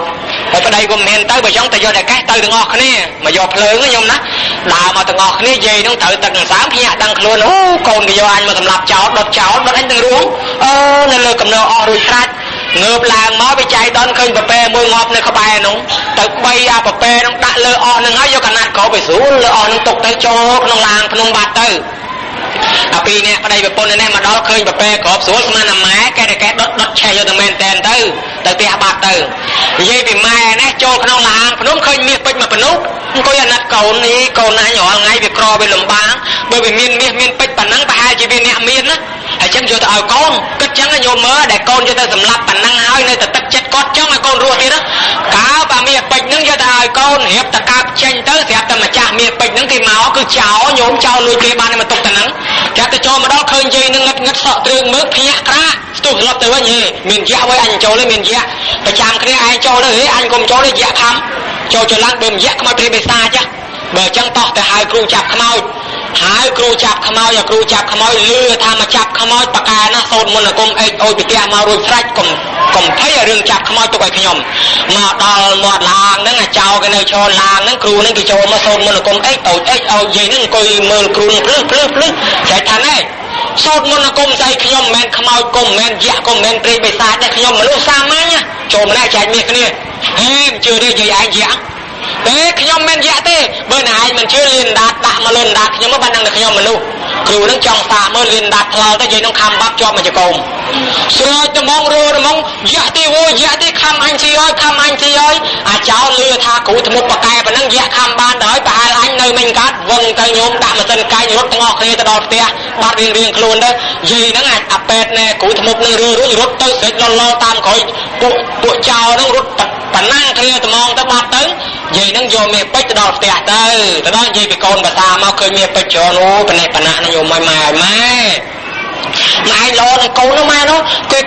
ហើយប្តីក៏មិនទៅបើចង់ទៅយកតែកេះទៅទាំងអស់គ្នាមកយកភ្លើងខ្ញុំណាដើរមកទាំងអស់គ្នាយាយនឹងត្រូវទឹកនឹងសាមភ្ញាក់ដឹងខ្លួនអូកូនគេយកអញមកសម្លាប់ចោលដុតអញទាំងរួមនៅលើកំណើអស់រួចស្រេចងើបឡើងមកវាចៃដនឃើញប្រពែមួយងាប់នៅក្បែរនោះទៅបីប្រពែនោះដាក់លើអស់នឹងហើយយកកណាត់ក្រោបទៅស្រួលលើអស់នឹងទុកទៅចូលក្នុងឡានភ្នំបាត់ទៅ អាពីនេះប្តីប្រពន្ធនេះមកដល់ឃើញប្រពែក្របស្រួលស្មានតែម៉ែគេតែដុតឆេះយកទៅមែនតែនទៅផ្ទះបាត់ទៅនិយាយពីម៉ែនេះចូលក្នុងឡានភ្នំឃើញមាសពេជ្រមកបនុកអង្គុយអាណិតកូននេះកូនណាញរាល់ថ្ងៃវាក្រវាលំបាកបើវាមានមាសមានពេជ្រប៉ុណ្ណឹងប្រហែលជាវាអ្នកមានណាហើយចឹងយកទៅឲ្យកូនគិតចឹងញោមមើលដែលកូនយកទៅសម្លាប់ប៉ុណ្ណឹងហើយនៅតែទឹកចិត្តគាត់ចង់ឲ្យកូនរស់ទៀតណាកាលបើមាសពេជ្រហ្នឹងយកទៅឲ្យកូនរៀបតកើបចេញទៅស្រាប់តែម្ចាស់មាសពេជ្រហ្នឹងគេមកគឺចោលញោមចោលលួចគេបានមកទុកតែហ្នឹងគេទៅចូលមកដល់ឃើញយាយនឹងងឹតសក់ទ្រឿងមើលភ្ញាក់ក្រាស្ទុះស្លាប់ទៅវិញហេមានយៈវិញអញចូលទេមានយៈប្រចាំគ្នាឯងចូលទៅហេអញកុំចូលទេយៈខំចូលចល័តបើមិនយៈខ្មោចព្រាយបិសាចបើអញ្ចឹងតោះទៅហៅគ្រូចាប់ខ្មោចហើយគ្រូចាប់ខ្មោចគ្រូចាប់ខ្មោចលឺថាមកចាប់ខ្មោចបកែណាសូត្រមន្តអាគមអេចអូយពីផ្ទះមករួចស្រេចកុំភ័យរឿងចាប់ខ្មោចទុកឲ្យខ្ញុំមកដល់មាត់ឡាងហ្នឹងអាចោគេនៅឈរឡាងហ្នឹងគ្រូហ្នឹងគេចូលមកសូត្រមន្តអាគមអេចអូយនិយាយហ្នឹងអង្គុយមើលគ្រូហ្នឹងភ្លឺចែកថាណែសូត្រមន្តអាគមស្អីខ្ញុំមិនមែនខ្មោចគុំមិនមែនយៈគុំមិនមែនព្រាយបិសាចទេខ្ញុំមនុស្សសាមញ្ញចូលម្នាក់ចែកមាសគ្នាហេមិនជឿទេយាយឯងយៈទេខ្ញុំមិនយៈទេបើណែឯងមិនជឿលៀនដាតដាក់មកលឿនដាតខ្ញុំមកបានដឹងតែខ្ញុំមនុស្សគ្រូនឹងចង់សាកមើលលៀនដាតផ្លោទៅយាយនឹងខំបាប់ជាប់មកចកោមស្រោចត្មងរੂត្មងយៈទេវយៈទេខំអញស៊ីហើយខំអញស៊ីហើយអាចោលលឺថាគ្រូធ្មុកបកែប៉ុណ្ណឹងយៈខំបានដល់ប្រហែលអញនៅមិនកាត់វឹងទៅញោមដាក់ម៉ាស៊ីនកាយរត់ទាំងអស់គ្នាទៅដល់ផ្ទះបាត់រៀងខ្លួនទៅយាយហ្នឹងអាចអាប៉ែតណែគ្រូធ្មុកនឹងរត់ទៅស្រេចលលតាមក្រោយពួកចោលហ្នឹងរត់ប៉ុណ្ណាគ្នាត្មងទៅបាត់ទៅយាយនឹងយកមាសពេជ្រទៅដល់ផ្ទះទៅដល់និយាយពីកូនភាសាមកឃើញមាសពេជ្រច្រើនអូប៉ណេះប៉ណាក់នេះយកមកម៉ែម៉ែម៉ែលោនឹងកូននោះម៉ែនោះ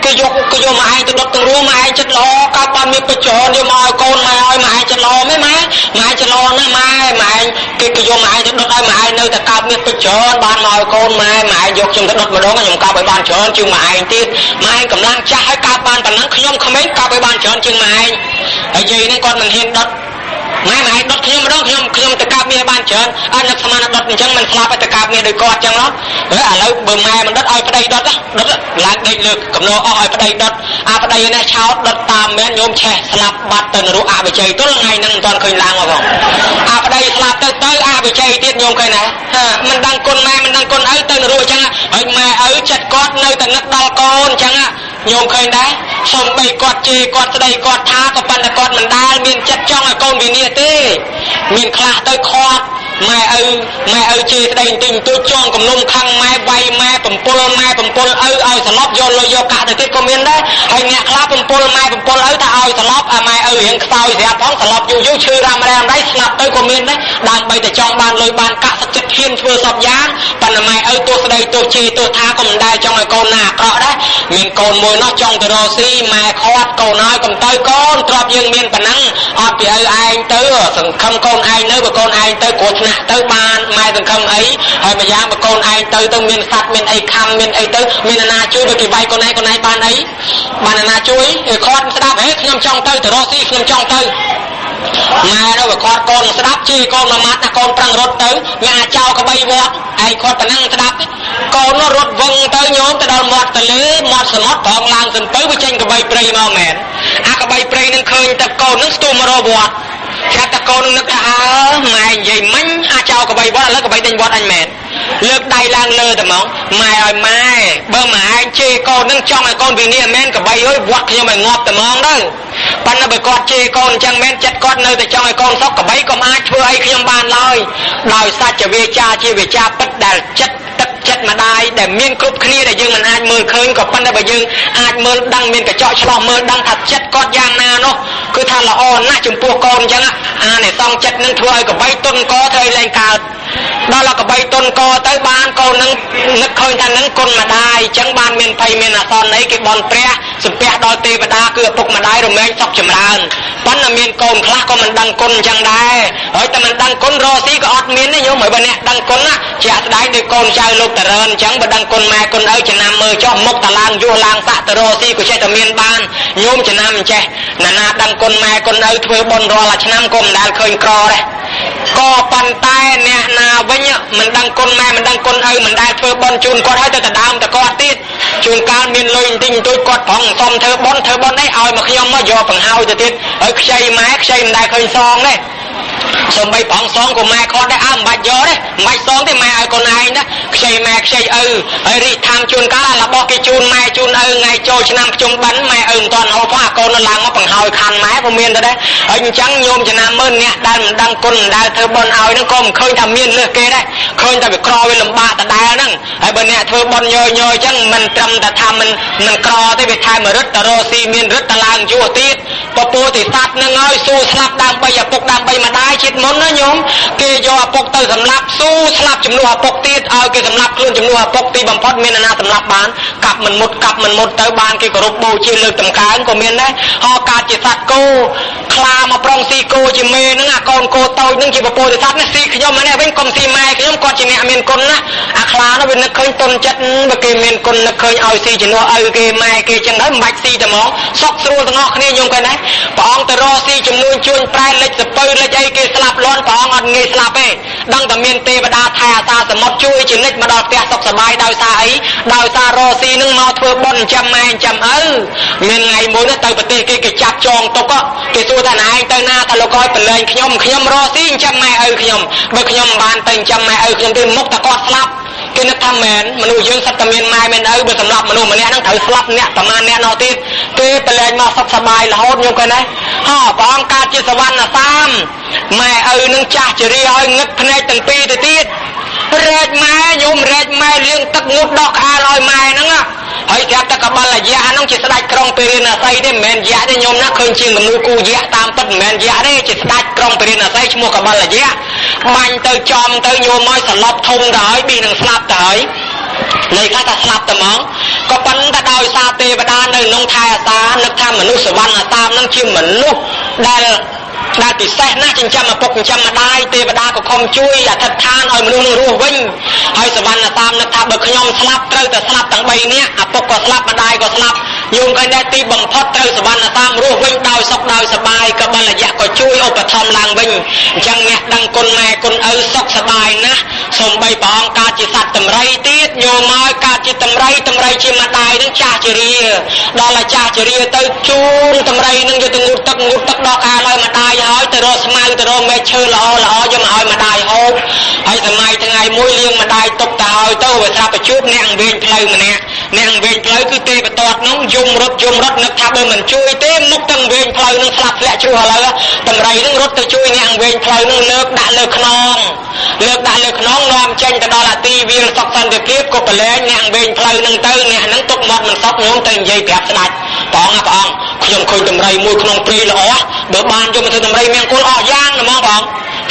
គេយកមកឯងទៅដុតទាំងរួមម៉ែឯងចិត្តលោកាប់បានមាសពេជ្រច្រើនយកមកឲ្យកូនម៉ែឲ្យម៉ែឯងចិត្តលោមែនម៉ែចិត្តលោណាម៉ែឯងគេយកមកឯងទៅដុតឲ្យម៉ែឯងនៅតែកាប់មាសពេជ្រច្រើនបានមកឲ្យកូនម៉ែឯងយកខ្ញុំទៅដុតម្ដងខ្ញុំកាប់ឲ្យបានច្រើនជាងម៉ែឯងទៀតម៉ែឯងកម្លាំងចាស់ឲ្យកាប់បានប៉ុណ្ណឹងខ្ញុំក្មេងកាប់ឲ្យបានច្រើនជាងម៉ែឯងហើយយាយនេះគាត់មិនហ៊ានដុតម៉ែដុតខ្ញុំម្ដងខ្ញុំទៅកាប់មាសបានច្រើនអត់នឹកស្មានដុតអញ្ចឹងមិនស្លាប់ទៅកាប់មាសដោយគាត់អញ្ចឹងហ៎ឥឡូវបើម៉ែមិនដុតឲ្យប្តីដុតឡើងដេកលើកំណោអស់ឲ្យប្តីដុតអាប្តីនេះឆោតដុតតាមមែនញោមឆេះស្លាប់បាត់ទៅនរកអវិជ័យទល់ថ្ងៃហ្នឹងមិនទាន់ឃើញឡើងមកផងអាប្តីស្លាប់ទៅអវិជ័យទៀតញោមឃើញណាមិនដឹងគុណម៉ែមិនដឹងគុណឪទៅនរកអញ្ចឹងហើយម៉ែឪចិត្តគាត់នៅតែនឹកដល់កូនអញ្ចឹងញោមឃើញដែរសូម្បីគាត់ជេរគាត់ស្ដីគាត់ថាក៏ប៉ុន្តែគាត់មិនដែលមានចិត្តចង់ឲ្យកូនវិនិច្ឆ័យទេមានខ្លះទៅខាត់ម៉ែឪជេរស្ដីបន្តិចបន្តួចចង់គំនុំខឹងម៉ែវាយម៉ែបំពុលឪឲ្យស្លាប់យកលុយយកកាក់ទៅទៀតក៏មានដែរហើយអ្នកខ្លះបំពុលម៉ែបំពុលឪថាឲ្យស្លាប់ម៉ែឪរៀងខ្សោយស្រាប់ផងស្លាប់យូរឈឺរ៉ាំរ៉ែស្លាប់ទៅក៏មានដែរដើម្បីតែចង់បានលុយបានកាក់សឹកចិត្តហ៊ានធ្វើសពយ៉ាងប៉ុន្តែម៉ែឪទោះស្ដីទោះជេរទោះថាក៏មិនដែលចង់ឲ្យកូនណាអាក្រក់ដែរមានកូនមួយនោះចង់ទៅរកស៊ីម៉ែខាត់កូនហើយកុំទៅកូនទ្រព្យយើងមានប៉ុណ្ណឹងអត់ពីឪឯងទៅសង្ឃឹមកូនឯងនៅបើកូនឯងទៅគ្រោះថ្នាក់ទៅបានម៉ែសង្ឃឹមអីហើយម្យ៉ាងបើកូនឯងទៅមានសัตว์មានអីខំមានអីទៅមានអាណាជួយបើគេវាយកូនឯងបានអីបានអាណាជួយខាត់ស្ដាប់ហេខ្ញុំចង់ទៅរកស៊ីខ្ញុំចង់ទៅម៉ែទៅបើខាត់កូនស្ដាប់ជិះកូនមួយម៉ាត់ណាកូនប្រឹងរត់ទៅវាអាចចោលក្បីវត្តឯងខាត់ប៉ុណ្ណឹងស្ដាប់កូននោះរត់វឹងទៅញោមទៅដល់មាត់ទន្លេមាត់សមុទ្រប្រងឡើងសំពៅវាចេញក្បីព្រៃមកមែនអាក្បីព្រៃនឹងឃើញតែកូននឹងស្ទុះមករកវត្តចាត់តែកូននឹងនឹកថាម៉ែនិយាយមិញអាចោលក្បីវត្តឥឡូវក្បីដេញវត្តអញមែនលើកដៃឡើងលើតែហ្មងម៉ែឲ្យម៉ែបើម៉ែឯងជេរកូននឹងចង់ឲ្យកូនវិនិច្ឆ័យមែនក្បីអើយវត្តខ្ញុំឲ្យងាប់តែហ្មងទៅប៉ុន្តែបើគាត់ជេរកូនអញ្ចឹងមែនចិត្តគាត់នៅតែចង់ឲ្យកូនសុខក្បីក៏អាចធ្វើអីខ្ញុំបានឡើយដោយសច្ចវាចាជាវាចាពិតដែលចិត្តទឹកចិត្តម្ដាយដែលមានគ្រប់គ្នាដែលយើងមិនអាចមើលឃើញក៏ប៉ុន្តែបើយើងអាចមើលដឹងមានកញ្ចក់ឆ្លោះមើលដឹងថាចិត្តគាត់យ៉ាងណានោះគឺថាល្អណាស់ចំពោះកូនអញ្ចឹងអានេះសងចិត្តនឹងធ្វើឲ្យកបីទុនកធ្វើឲ្យលែងកើតដល់កបីទុនកទៅបានកូននឹងនឹកឃើញថានឹងគុណម្ដាយអញ្ចឹងបានមានភ័យមានអាសន្នអីគេបន់ព្រះសំពះដល់ទេវតាគឺឪពុកម្ដាយរមែងសុខចម្រើនប៉ុន្តែមានកូនខ្លះក៏មិនដឹងគុណអញ្ចឹងដែរហើយតែមិនដឹងគុណរស់ស៊ីក៏អត់មានទេញោមហើយបើអ្នកដឹងគុណណាជាក់ស្ដែងដោយកូនចៅលោកតរើនអញ្ចឹងបើដឹងគុណម៉ែគុណឪចំណាំមើលចុះមុខតឡើងយោឡើងសាក់ទៅរស់ស៊ីក៏ចេះតែមានបានញោមចំណាំអញ្ចេះណាដឹងគុណម៉ែគុណឪធ្វើបុណ្យរាល់ឆ្នាំក៏មិនដែលឃើញក្រដែរក៏ប៉ុន្តែអ្នកណាវិញមិនដឹងគុណម៉ែមិនដឹងគុណឪមិនដែលធ្វើបុណ្យជូនគាត់ហើយទៅដដើមទៅគាត់ទៀតជួនកាលមានលុយបន្តិចបន្តួចគាត់ប្រងសុំធ្វើបុណ្យអីឲ្យមកខ្ញុំមកយកបង្ហើយទៅទៀតហើយខ្ចីម៉ែខ្ចីមិនដែលឃើញសងទេ សំបីផងសងក៏ម៉ែខត់ដែរមិនបាច់យកទេមិនបាច់សងទេម៉ែឲ្យកូនឯងណាខ្ចីម៉ែខ្ចីឪហើយរីកថាមជួនកាលរបស់គេជូនម៉ែជូនឪថ្ងៃចូលឆ្នាំភ្ជុំបិណ្ឌម៉ែឪមិនទាន់ហូបផងអាកូននៅឡើងមកបង្ហើយខាន់ម៉ែក៏មានដែរហើយអញ្ចឹងញោមចំណាំមើលអ្នកដែលមិនដឹងគុណមិនដែលធ្វើបុណ្យឲ្យហ្នឹងក៏មិនឃើញថាមានលើសគេដែរឃើញតែវាក្រវាលំបាកដដែលហ្នឹងហើយបើអ្នកធ្វើបុណ្យញយអញ្ចឹងមិនត្រឹមតែថាមិនក្រទេវាថែមរិទ្ធតរស៊ីមានរិទ្ធតឡើងយួរទៀតពពោទិស័តនឹងឲ្យស៊ូស្លាប់ដើម្បីឪពុកដើម្បីម្ដាយជាតិមុនណាញោមគេយកឪពុកទៅសម្លាប់ស៊ូស្លាប់ជំនួសឪពុកទៀតឲ្យគេសម្លាប់ខ្លួនជំនួសឪពុកទីបំផុតមានណាសម្លាប់បានកាប់មិនមុតទៅបានគេគោរពបូជាលើកតម្កើងក៏មានដែរហោកើតជាសត្វគោខ្លាមកប្រងស៊ីគោជាមេហ្នឹងអាកូនគោតូចហ្នឹងជាពពោទិស័តណាស៊ីខ្ញុំហ្នឹងវិញកុំស៊ីម៉ែខ្ញុំគាត់ជាអ្នកមានគុណណាអាខ្លានោះវានឹកឃើញទុនចិត្តបើគេមានគុណនឹកឃើញឲ្យស៊ីជំនួសឪគេម៉ែគេចឹងហើយមិនបាច់ស៊ីតែហ្មងសុខស្រួលទាំងអស់គ្នាញោមគាត់ណាព្រះអង្គទៅរកស៊ីចំនួនជួញប្រែលិចសពៅលិចអីគេស្លាប់លាន់ព្រះអង្គអត់ងាយស្លាប់ទេដឹងតែមានទេវតាថែអាសាសមុទ្រជួយជានិច្ចមកដល់ផ្ទះសុខសប្បាយដោយសារអីដោយសាររកស៊ីនឹងមកធ្វើបុណ្យចាំម៉ែចាំឪមានថ្ងៃមួយនោះទៅប្រទេសគេចាប់ចងទុកគេសួរថាឯងទៅណាថាលោកឲ្យប្រឡែងខ្ញុំរកស៊ីចាំម៉ែឪខ្ញុំបើខ្ញុំមិនបានទៅចាំម៉ែឪខ្ញុំទេមុខតែគាត់ស្លាប់គេនឹកថាមែនមនុស្សយើងសិតតែមានម៉ែមានឪបើសម្រាប់មនុស្សម្នាក់ហ្នឹងត្រូវស្លាប់អ្នកប្រមាណអ្នកនោះទៀតគេប្រឡែងមកសុខសប្បាយរហូតញោមគាត់ណាហ៎ព្រះអង្គកើតជាសវណ្ណសាមម៉ែឪនឹងចាស់ជរាឲ្យងឹតភ្នែកទាំងពីរទៅទៀតរែកម៉ែញោមរែកម៉ែលាងទឹកងូតដកក្អាលឲ្យម៉ែហ្នឹងហើយប្រាប់តែកបលយៈហ្នឹងជាស្ដេចក្រុងពេរិណសីទេមិនមែនយៈទេញោមណាឃើញជាងគំនូគូយៈតាមពិតមិនមែនយៈទេជាស្ដេចក្រុងពេរិណសីឈ្មោះកបលយៈបាញ់ទៅចំទៅញោមឲ្យសន្លប់ធំទៅហើយប៊ីនឹងស្លាប់ទៅហើយនៃខ្លះថាស្លាប់តែហ្មងក៏ប៉ុន្តែដោយសារទេវតានៅក្នុងថែអាសានឹកថាមនុស្សសវណ្ណសាមហ្នឹងជាមនុស្សដែលពិសេសណាស់ចិញ្ចឹមឪពុកចិញ្ចឹមម្ដាយទេវតាក៏ខំជួយអធិដ្ឋានឲ្យមនុស្សនឹងរស់វិញហើយសវណ្ណសាមនឹកថាបើខ្ញុំស្លាប់ត្រូវតែស្លាប់ទាំង3នាក់ឪពុកក៏ស្លាប់ម្ដាយក៏ស្លាប់យំឃើញដែរទីបំផុតត្រូវសវណ្ណសាមរស់វិញដោយសុខដោយសប្បាយកបលយៈក៏ជួយឧបត្ថម្ភឡើងវិញអញ្ចឹងអ្នកដឹងគុណម៉ែគុណឪសុខសប្បាយណាស់សូម្បីព្រះអង្គកើតជាសត្វតម្រៃទៀតញោមមកកើតជាតម្រៃជាម្ដាយនឹងចាស់ជរាដល់តែចាស់ជរាទៅជូនតម្រៃនឹងយកទៅងូតទឹកដកអាលឲ្យម្ដាយហើយទៅរកស្មៅទៅរកមែកឈើល្អយកមកឲ្យម្ដាយហូបហើយសម័យថ្ងៃមួយលៀងម្ដាយទុកទៅហើយទៅវាស្រាប់ទៅជួបអ្នកអង្គវិញផ្លូវម្នាក់អ្នកអង្គវិញផ្លូវគឺទេវតានោះយំរត់នឹកថាបើមិនជួយទេមុខទាំងវិញផ្លូវនឹងស្លាប់ធ្លាក់ជ្រោះឥឡូវតម្រៃនឹងរត់ទៅជួយអ្នកអង្គវិញផ្លូវនឹងលើកដាក់លើខ្នងនាំចេញទៅដល់អាទីវាលសុខសន្តិភាពក៏ប្រឡែងអ្នកអង្គវិញផ្លូវនឹងទៅអ្នកនឹងទុកមាត់មិនសុខញោមទៅនិយាយប្រាប់ស្ដេចព្រះអង្គខ្ញុំឃើញតម្រៃមួយក្នុងព្រៃល្អបើបានយកមកធ្វើតម្រៃមានគុណអស់យ៉ាងហ្មងបង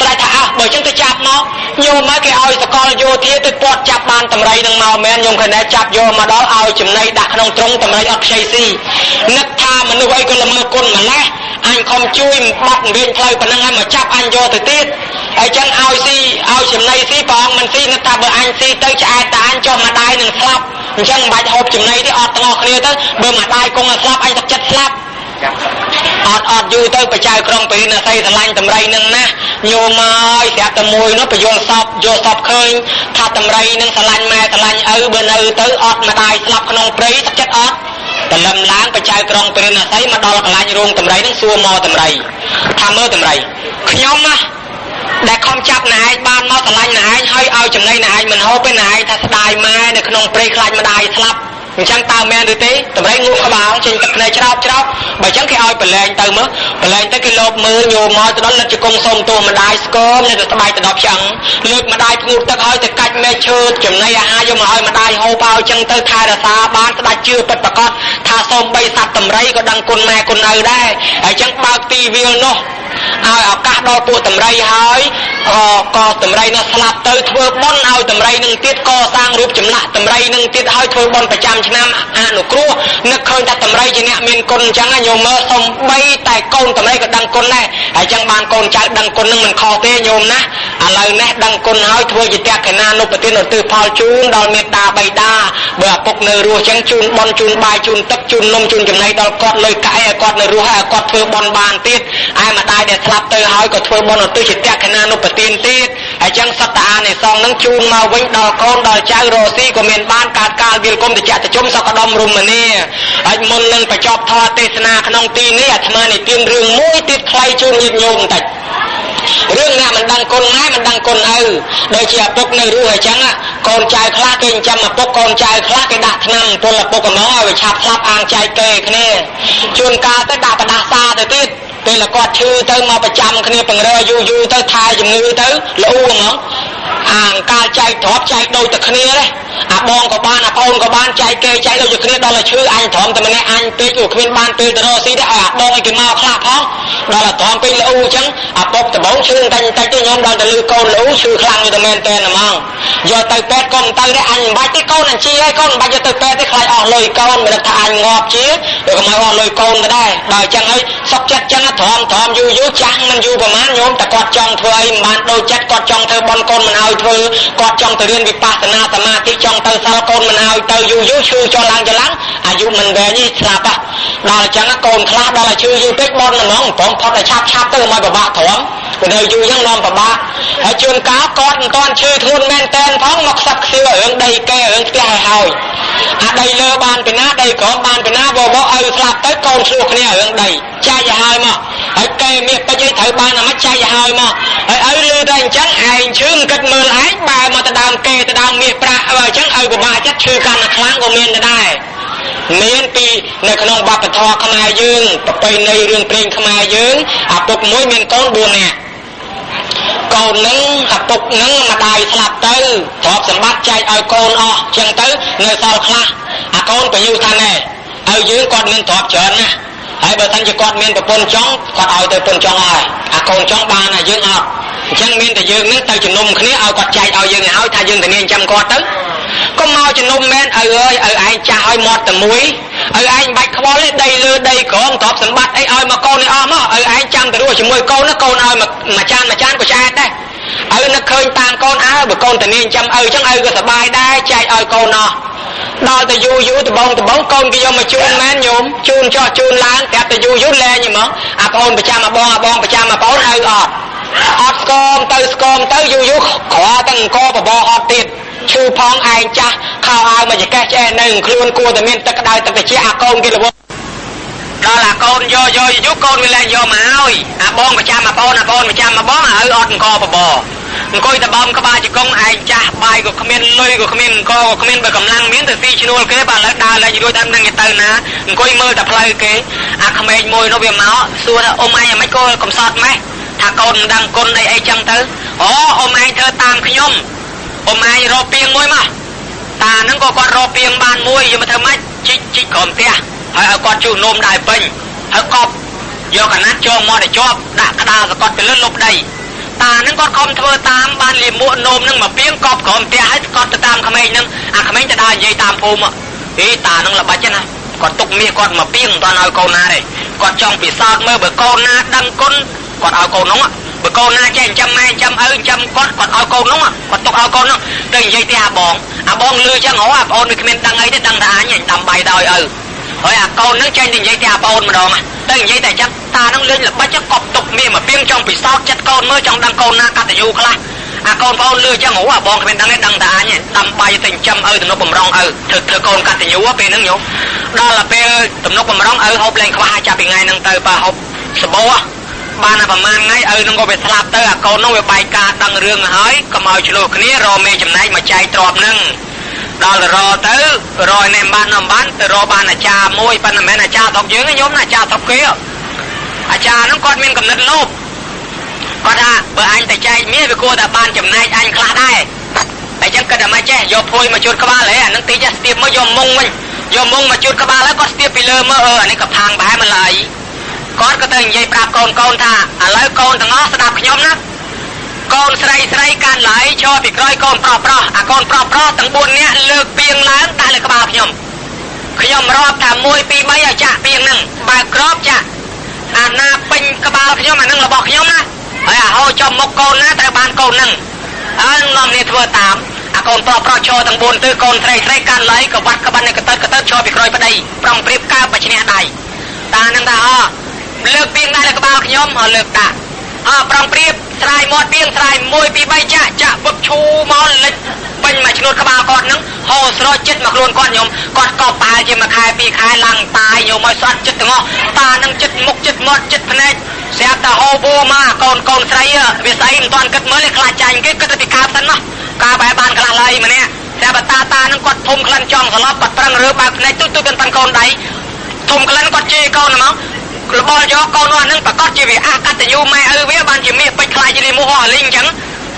ស្ដេចថាបើចឹងទៅចាប់មកញោមមកគេឲ្យសកលយោធាទៅពាត់ចាប់បានតម្រៃនឹងមកមែនញោមឃើញតែចាប់យកមកដល់ឲ្យចំណីដាក់ក្នុងទ្រុងតម្រៃអត់ខ្ចីស៊ីនឹកថាមនុស្សអីក៏ល្មើគុណម្លេះអញខំជួយបាត់វិញផ្លូវប៉ុណ្ណឹងឲ្យមកចាប់អញយកទៅទៀតហើយចឹងឲ្យស៊ីឲ្យចំណីស៊ីព្រះអង្គមិនស៊ីនឹកថាបើអញស៊ីទៅឆ្អែតតែអញចុះម្ដាយនឹងស្លាប់អញ្ចឹងមិនបាច់ហូបចំណីទេអត់ទាំងអស់គ្នាទៅបើម្ដាយគង់តែស្លាប់អញទឹកចិត្តស្លាប់អត់យូរទៅបច្ចៅក្រុងពេរិណសីស្រឡាញ់តម្រៃនឹងណាញោមមកស្រាប់តែមួយនោះបញ្យល់សពយកសពឃើញថាតម្រៃនឹងស្រឡាញ់ម៉ែស្រឡាញ់ឪបើនៅទៅអត់ម្ដាយស្លាប់ក្នុងព្រៃទឹកចិត្តអត់តលឹមឡើងបច្ចៅក្រុងពេរិណសីមកដល់កន្លែងរោងតម្រៃនឹងសួរមកតម្រៃថាមើលតម្រៃខ្ញុំណាដែលខំចាប់ណែឯងបានមកស្រឡាញ់ណែឯងហើយឲ្យចំណីណែឯងមិនហូបទេណែឯងថាស្ដាយម៉ែនៅក្នុងព្រៃខ្លាចម្ដាយស្លាប់អញ្ចឹងតើមែនឬទេតម្រៃងូក្បាលចេញទឹកភ្នែកច្រោបបើអញ្ចឹងគេឲ្យប្រឡែងទៅមើលប្រឡែងទៅគេលបមើលញោមមកទៅដល់លិតជង្គង់សុំទោសម្ដាយស្គមនៅស្បែកទៅដល់ឆ្អឹងលើកម្ដាយភ្ងូតទឹកឲ្យទៅកាច់មែកឈើចំណីអាហារយកមកឲ្យម្ដាយហូបឲ្យអញ្ចឹងទៅថែរក្សាបានស្ដេចជឿពិតប្រាកដថាសូម្បីសត្វតម្រៃក៏ដឹងគុណម៉ែគុណឪដែរហើយអញ្ចឹងបើកទីវាលនោះឲ្យឱកាសដល់ពួកតម្រៃហើយក៏តម្រៃនោះស្លាប់ទៅធ្វើបុណ្យឲ្យតម្រៃនឹងទៀតកសាងរូបចម្លាក់តម្រៃនឹងទៀតឲ្យធ្វើបុណ្យប្រចាំឆ្នាំអនុគ្រោះនឹកឃើញថាតម្រៃជាអ្នកមានគុណអញ្ចឹងញោមមើលសំបីតែកូនតម្រៃក៏ដឹងគុណដែរហើយអញ្ចឹងបានកូនចៅដឹងគុណនឹងមិនខុសទេញោមណាឥឡូវនេះដឹងគុណហើយធ្វើជាតក្កណានុប្រទានឧទ្ទិសផលជូនដល់មេត្តាបិតាបើឪពុកនៅរស់អញ្ចឹងជូនបុណ្យជូនបាយជូនទឹកជូននំជូនចំណីដល់គាត់លុយកាក់ឲ្យគាត់នៅរស់ហើយគាត់ធ្វើបុណ្យបានទៀតឯម្ដាយដែលស្លាប់ទៅហើយក៏ធ្វើបុណ្យឧទ្ទិសជាតក្កណានុប្រទានទៀតហើយអញ្ចឹងសត្វអានិសងនឹងជូនមកវិញដល់កូនដល់ចៅរស់ស៊ីក៏មានបានកើតកាលវាលគុំតិចតជុំសក្ដមរមនីហើយមុននឹងបញ្ចប់ធម៌ទេសនាក្នុងទីនេះអាត្មានិទានរឿងមួយទៀតខ្លីជូនញាតិញោមបន្តិច រឿងណាមិនដឹងគុណម៉ែមិនដឹងគុណឪដូចជាឪពុកនៅរស់អញ្ចឹងកូនចៅខ្លះគេចាំឪពុកកូនចៅខ្លះគេដាក់ថ្នាំពលឪពុកកំងឲ្យវាឆាប់ស្លាប់អាងចែកគេគ្នាជួនកាលទៅដាក់ប្រដាសាទៅទៀតពេលគាត់ឈឺទៅមកប្រចាំគ្នាបង្រើយូរទៅថែជំងឺទៅល្អហ្មងអាងកាលចែកទ្រព្យចែកដូចតែគ្នាទេអាបងក៏បានអាប្អូនក៏បានចែកគេចែកដូចគ្នាដល់តែឈឺអញទ្រាំតែម្នាក់អញពេកគ្មានបានពេលទៅរកស៊ីទេឲ្យអាបងឲ្យគេមកខ្លះផងដល់តែទ្រាំពេកល្អអញ្ចឹងអាពុកដបងឈឺតែតិចទៅខ្ញុំដល់តែលឺកូនល្អឈឺខ្លាំងទៅមែនតើហ្មងយកទៅពេទ្យកុំទៅទេអញមិនបាច់ទេកូនអញជាឲ្យកូនមិនបាច់យកទៅពេទ្យទេខ្លាចអស់លុយកូនមិនដឹងថាអញងាប់ជាទៅកុំឲ្យអស់លុយកូនទៅដែរដល់អញ្ចឹងហើយសុកចិត្តអញ្ចឹងទ្រាំយូរចាស់មិនយូរប្រហែលញោមតែគាត់ចង់ធ្វើអីមិនបានដូចចិត្តគាត់ចង់ធ្វើបន់កូនមិនឲ្យធ្វើគាត់ចង់ទៅរៀនវិបស្សនាសមាធិចង់ទៅសិលកូនមិនឲ្យទៅយូរឈឺចុះឡើងអាយុមិនវែងនេះស្លាប់ដល់អញ្ចឹងកូនខ្លះដល់ឲ្យឈឺយូរពេកបន់ហ្មងព្រមផុតឲ្យឆាប់ទៅមកពិបាកទ្រាំទៅយូរអញ្ចឹងនាំពិបាកហើយជួនកាលគាត់មិនតាន់ឈឺធ្ងន់មែនតែនផងមកខ្សឹបខ្សៀវរឿងដីគេរឿងផ្ទះឲ្យហើយអាដីលើបានពីណាដីក្រោមបានពីណាវវឲ្យស្លាប់ទៅកូនឆ្លោះគ្នារឿងដីចាច់ឲ្យហើយមកហើយគេមានពេជ្រអីត្រូវបានអាមិនចាច់ឲ្យហើយមកហើយឲ្យលឺតែអញ្ចឹងឯងឈឺគិតមើលឯងបែរមកទៅដើមគេទៅដើមមាសប្រាក់អញ្ចឹងឲ្យពិបាកចិត្តឈឺកាន់តែខ្លាំងក៏មានដែរមានពីនៅក្នុងវប្បធម៌ខ្មែរយើងប្រពៃណីរឿងព្រេងខ្មែរយើងឪពុកមួយមានកូន4នាក់កូននឹងឪពុកនឹងម្ដាយស្លាប់ទៅទ្រព្យសម្បត្តិចែកឲ្យកូនអស់ចឹងទៅនៅសល់ខ្លះអាកូនបញ្ញូថាណែឲ្យយើងគាត់មានទ្រព្យច្រើនណាស់ហើយបើសិនជាគាត់មានប្រពន្ធចង់គាត់ឲ្យទៅប្រពន្ធចង់ហើយអាកូនចង់បានតែយើងអត់អញ្ចឹងមានតែយើងនឹងទៅជំនុំគ្នាឲ្យគាត់ចែកឲ្យយើងឲ្យថាយើងធានាចាំគាត់ទៅកុំមកជំនុំមែនឪអើយឪឯងចាស់ឲ្យមាត់តែមួយឪឯងបាច់ខ្វល់ទេដីលើដីក្រមទ្រព្យសម្បត្តិអីឲ្យមកកូននេះអស់មកឪឯងចាំទៅរស់ជាមួយកូនណាកូនឲ្យមួយចានក៏ឆ្អែតដែរឪនឹកឃើញតាមកូនអើបើកូនធានាចាំឪអញ្ចឹងឪក៏សប្បាយដែរចែកឲ្យកូនអស់ដល់ទៅយូរដបងកូនគេយកមកជូនមែនញោមជូនចោះជូនឡើងតែទៅយូរលែងហ្មងអាប្អូនប្រចាំអាបងប្រចាំអាប្អូនឪអត់ស្គមទៅយូរក្រតែអង្គបបអត់ទៀតឈឺផងឯងចាស់ខោអាវមកចកេះឆ្អែតនៅខ្លួនគួរតែមានទឹកក្តៅទឹកត្រជាក់អាកូនគេរវល់ដល់អាកូនយកយូរកូនវាលែងយកមកហើយអាបងប្រចាំអាប្អូនប្រចាំអាបងឲ្យអត់អង្គបបអង្គុយតែបំក្បាលជង្គង់ឯងចាស់បាយក៏គ្មានលុយក៏គ្មានអង្គក៏គ្មានបើកម្លាំងមានទៅស៊ីឈ្នួលគេបើឥឡូវដើរលេងរួចដល់នឹងទៅណាអង្គុយមើលតែផ្លូវគេអាក្មេងមួយនោះវាមកសួរថាអ៊ំឯងអាមិនក៏កំសត់ម៉េះថាកូនមិនដឹងគុណអីចឹងទៅអូអ៊ំឯងធ្វើតាមខ្ញុំអ៊ំឯងរកពីងមួយមកតាហ្នឹងក៏គាត់រកពីងបានមួយយកមកធ្វើម៉េចជីកក្រោមផ្ទះហើយឲ្យគាត់ជួសនោមដែរពេញហើយកប់យកកណាត់ចងមកឲ្យជាប់ដាក់ក្តារសកត់ទៅលើលុបដីតាហ្នឹងគាត់ខំធ្វើតាមបានលាមួកនោមហ្នឹងមកពីងកប់ក្រោមផ្ទះហើយគាត់ទៅតាមក្មេងហ្នឹងអាក្មេងទៅដើរនិយាយតាមភូមិអេតាហ្នឹងល្បិចណាគាត់ទុកមាសគាត់មកពីងមិនទាន់ឲ្យកូនណាទេគាត់ចង់ពិសោធន៍មើលបើកូនណាដឹងគុណគាត់ឲ្យកូននោះបើកូនណាចេះចាំម៉ែចាំឪចាំគាត់ឲ្យកូននោះគាត់ទុកឲ្យកូននោះទៅនិយាយទៅអាបងលឺចឹងហ៎អាប្អូនវាគ្មានដឹងអីទេដឹងតែអញដាំបាយដល់ឲ្យឪហើយអាកូននឹងចេញទៅនិយាយទៅអាប្អូនម្ដងទៅនិយាយតែចឹងតានឹងលេងល្បិចកប់ទុកមាសមកពីងចង់ពិសោធន៍ចិត្តកូនមើលចង់ដឹងកូនណាកតញ្ញូខ្លះអាកូនប្អូនលឺចឹងហ៎អាបងគ្មានដឹងទេដឹងតែអញដាំបាយទៅចិញ្ចឹមឪទំនុកបំរុងឪធ្វើកូនកតញ្ញូពេលហ្នឹងញោមដល់ពេលទំនុកបំរុងឪហូបលេងខ្វះចាប់ពីថ្ងៃហ្នឹងទៅប៉ាហូបសបោបានតែប្រហែលថ្ងៃឪនឹងក៏វាស្លាប់ទៅអាកូននោះវាបែកការដឹងរឿងហើយកុំឲ្យឆ្លោះគ្នារមេចំណែកមកចែកទ្រព្យហ្នឹងដល់រទៅរយណែបានទៅរបានអាចារ្យមួយប៉ុន្តែមិនមែនអាចារ្យស្រុកយើងទេញោមណាអាចារ្យស្រុកគេអាចារ្យហ្នឹងគាត់មានកំណត់លោភគាត់ថាបើអញទៅចែកមាសវាគួរតែបានចំណែកអញខ្លះដែរតែចឹងគិតតែមិនចេះយកភួយមកជូតក្បាលហ៎អានឹងទីចាស់ស្ទាបមកយកមុងវិញយកមុងមកជូតក្បាលហើយគាត់ស្ទាបពីលើមើលអានេះក៏ផាងបែរមកឡើយគាត់ក៏ទៅនិយាយប្រាប់កូនថាឥឡូវកូនទាំងអស់ស្ដាប់ខ្ញុំណាកូនស្រីកាន់ឡើយឈរពីក្រោយកូនប្រុសអាកូនប្រុសទាំង4នាក់លើកពីងឡើងដាក់លើក្បាលខ្ញុំរាប់ថា1 2 3ឲ្យចាក់ពីងហ្នឹងបើក្របចាក់អាណាពេញក្បាលខ្ញុំអាហ្នឹងរបស់ខ្ញុំណាហើយអាហោចំមុខកូនណាត្រូវបានកូនហ្នឹងហើយនាំនេះធ្វើតាមអាកូនប្រុសឈរទាំង4ទៅកូនស្រីកាន់ឡើយក៏វាត់ក្បាត់នេះកតើឈរពីក្រោយប្តីប្រងព្រៀបកើបឈ្នះដៃតាហ្នឹងថាលើកពីងដាក់លើក្បាលខ្ញុំហើយលើកដាក់ប្រងព្រៀបស្រាយមាត់ពីងស្រាយ1 2 3ចាក់ពុកឈូមកលិចពេញមកឈ្នួតក្បាលគាត់ហ្នឹងហូរស្រោចចិត្តមកខ្លួនគាត់ខ្ញុំគាត់ក៏ប៉ាល់ជាមួយខែ2ខែឡើងតាយញោមឲ្យស្អត់ចិត្តទាំងអស់តានឹងចិត្តមុខចិត្តមាត់ចិត្តភ្នែកស្រាប់ តាហូបូមកកូនស្រីវាស្អីមិនទាន់គិតមើលខ្លាចចាញ់គេគិតទៅពីការសិនមកការបែបបានខ្លះឡើយម្នាក់តែបតានឹងគាត់ធំក្លិនចង់ស្លាប់គាត់ប្រឹងរើបើកភ្នែកទុយប៉ុនកូនដៃធំក្លិនគាត់ជេរកូនហ្មងរបល់យកកូននោះហ្នឹងប្រកាសជាវាអាកតញ្ញូម៉ែឪវាបានជាមាសពេជ្រខ្លាចជាមោះអលីងអញ្ចឹង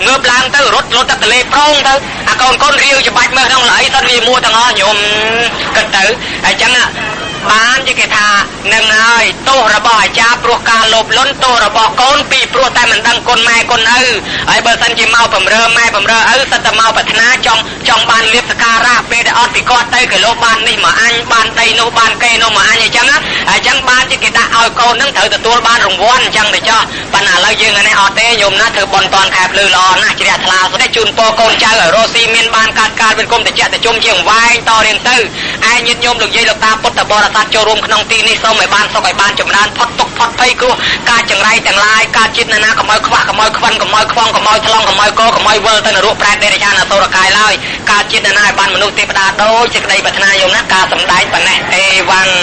ងើបឡើងទៅរត់ទៅទលេប្រងទៅអាកូនរាវច្បាច់មើលក្នុងឡៃសិនវាមួទាំងអស់ញោមគិតទៅអញ្ចឹងបានជាគេថានឹងហើយទោសរបស់អាចារ្យព្រោះការលោភលន់ទោសរបស់កូនពីព្រោះតែមិនដឹងគុណម៉ែគុណឪហើយបើសិនជាមកបំរើម៉ែបំរើឪសិតតែមកប្រាថ្នាចង់បានលៀបសការៈពេលដែលអត់ពីគាត់ទៅគេលោភបាននេះមកអញបានដីនោះបានគេនោះមកអញអញ្ចឹងបានជាគេដាក់ឲ្យកូននឹងត្រូវទទួលបានរង្វាន់អញ្ចឹងទៅចោះប៉ុន្តែឥឡូវយើងនេះអត់ទេញោមណាធ្វើបន់តនខែភ្លឺល្អណាស់ជ្រះថ្លាសុទ្ធតែជូនពរកូនចៅឲ្យរស់ស៊ីមានបានការវិគុំតិចតិជុំជាងវាយតរៀងទៅឯញាតិញោមលោកយាយលោកតាពុទ្ធបរិស័ទចូលរួមក្នុងទីនេះសូមឲ្យបានសុខឲ្យបានចម្រើនផុតទុក្ខផុតភ័យគ្រោះការចង្រៃទាំងឡាយការចិត្តណាកុំឲ្យខ្វះកុំឲ្យខ្វិនកុំឲ្យខ្វងកុំឲ្យថ្លង់កុំឲ្យកុំឲ្យវិលទៅនរកប្រែតដេរយានអសុរកាយឡើយការចិត្តណាឲ្យបានមនុស្សទេវតាដូចសេចក្តីប្រាថ្នាយមណាការសំដែងប៉ុណ្ណេះអេវ៉ាន់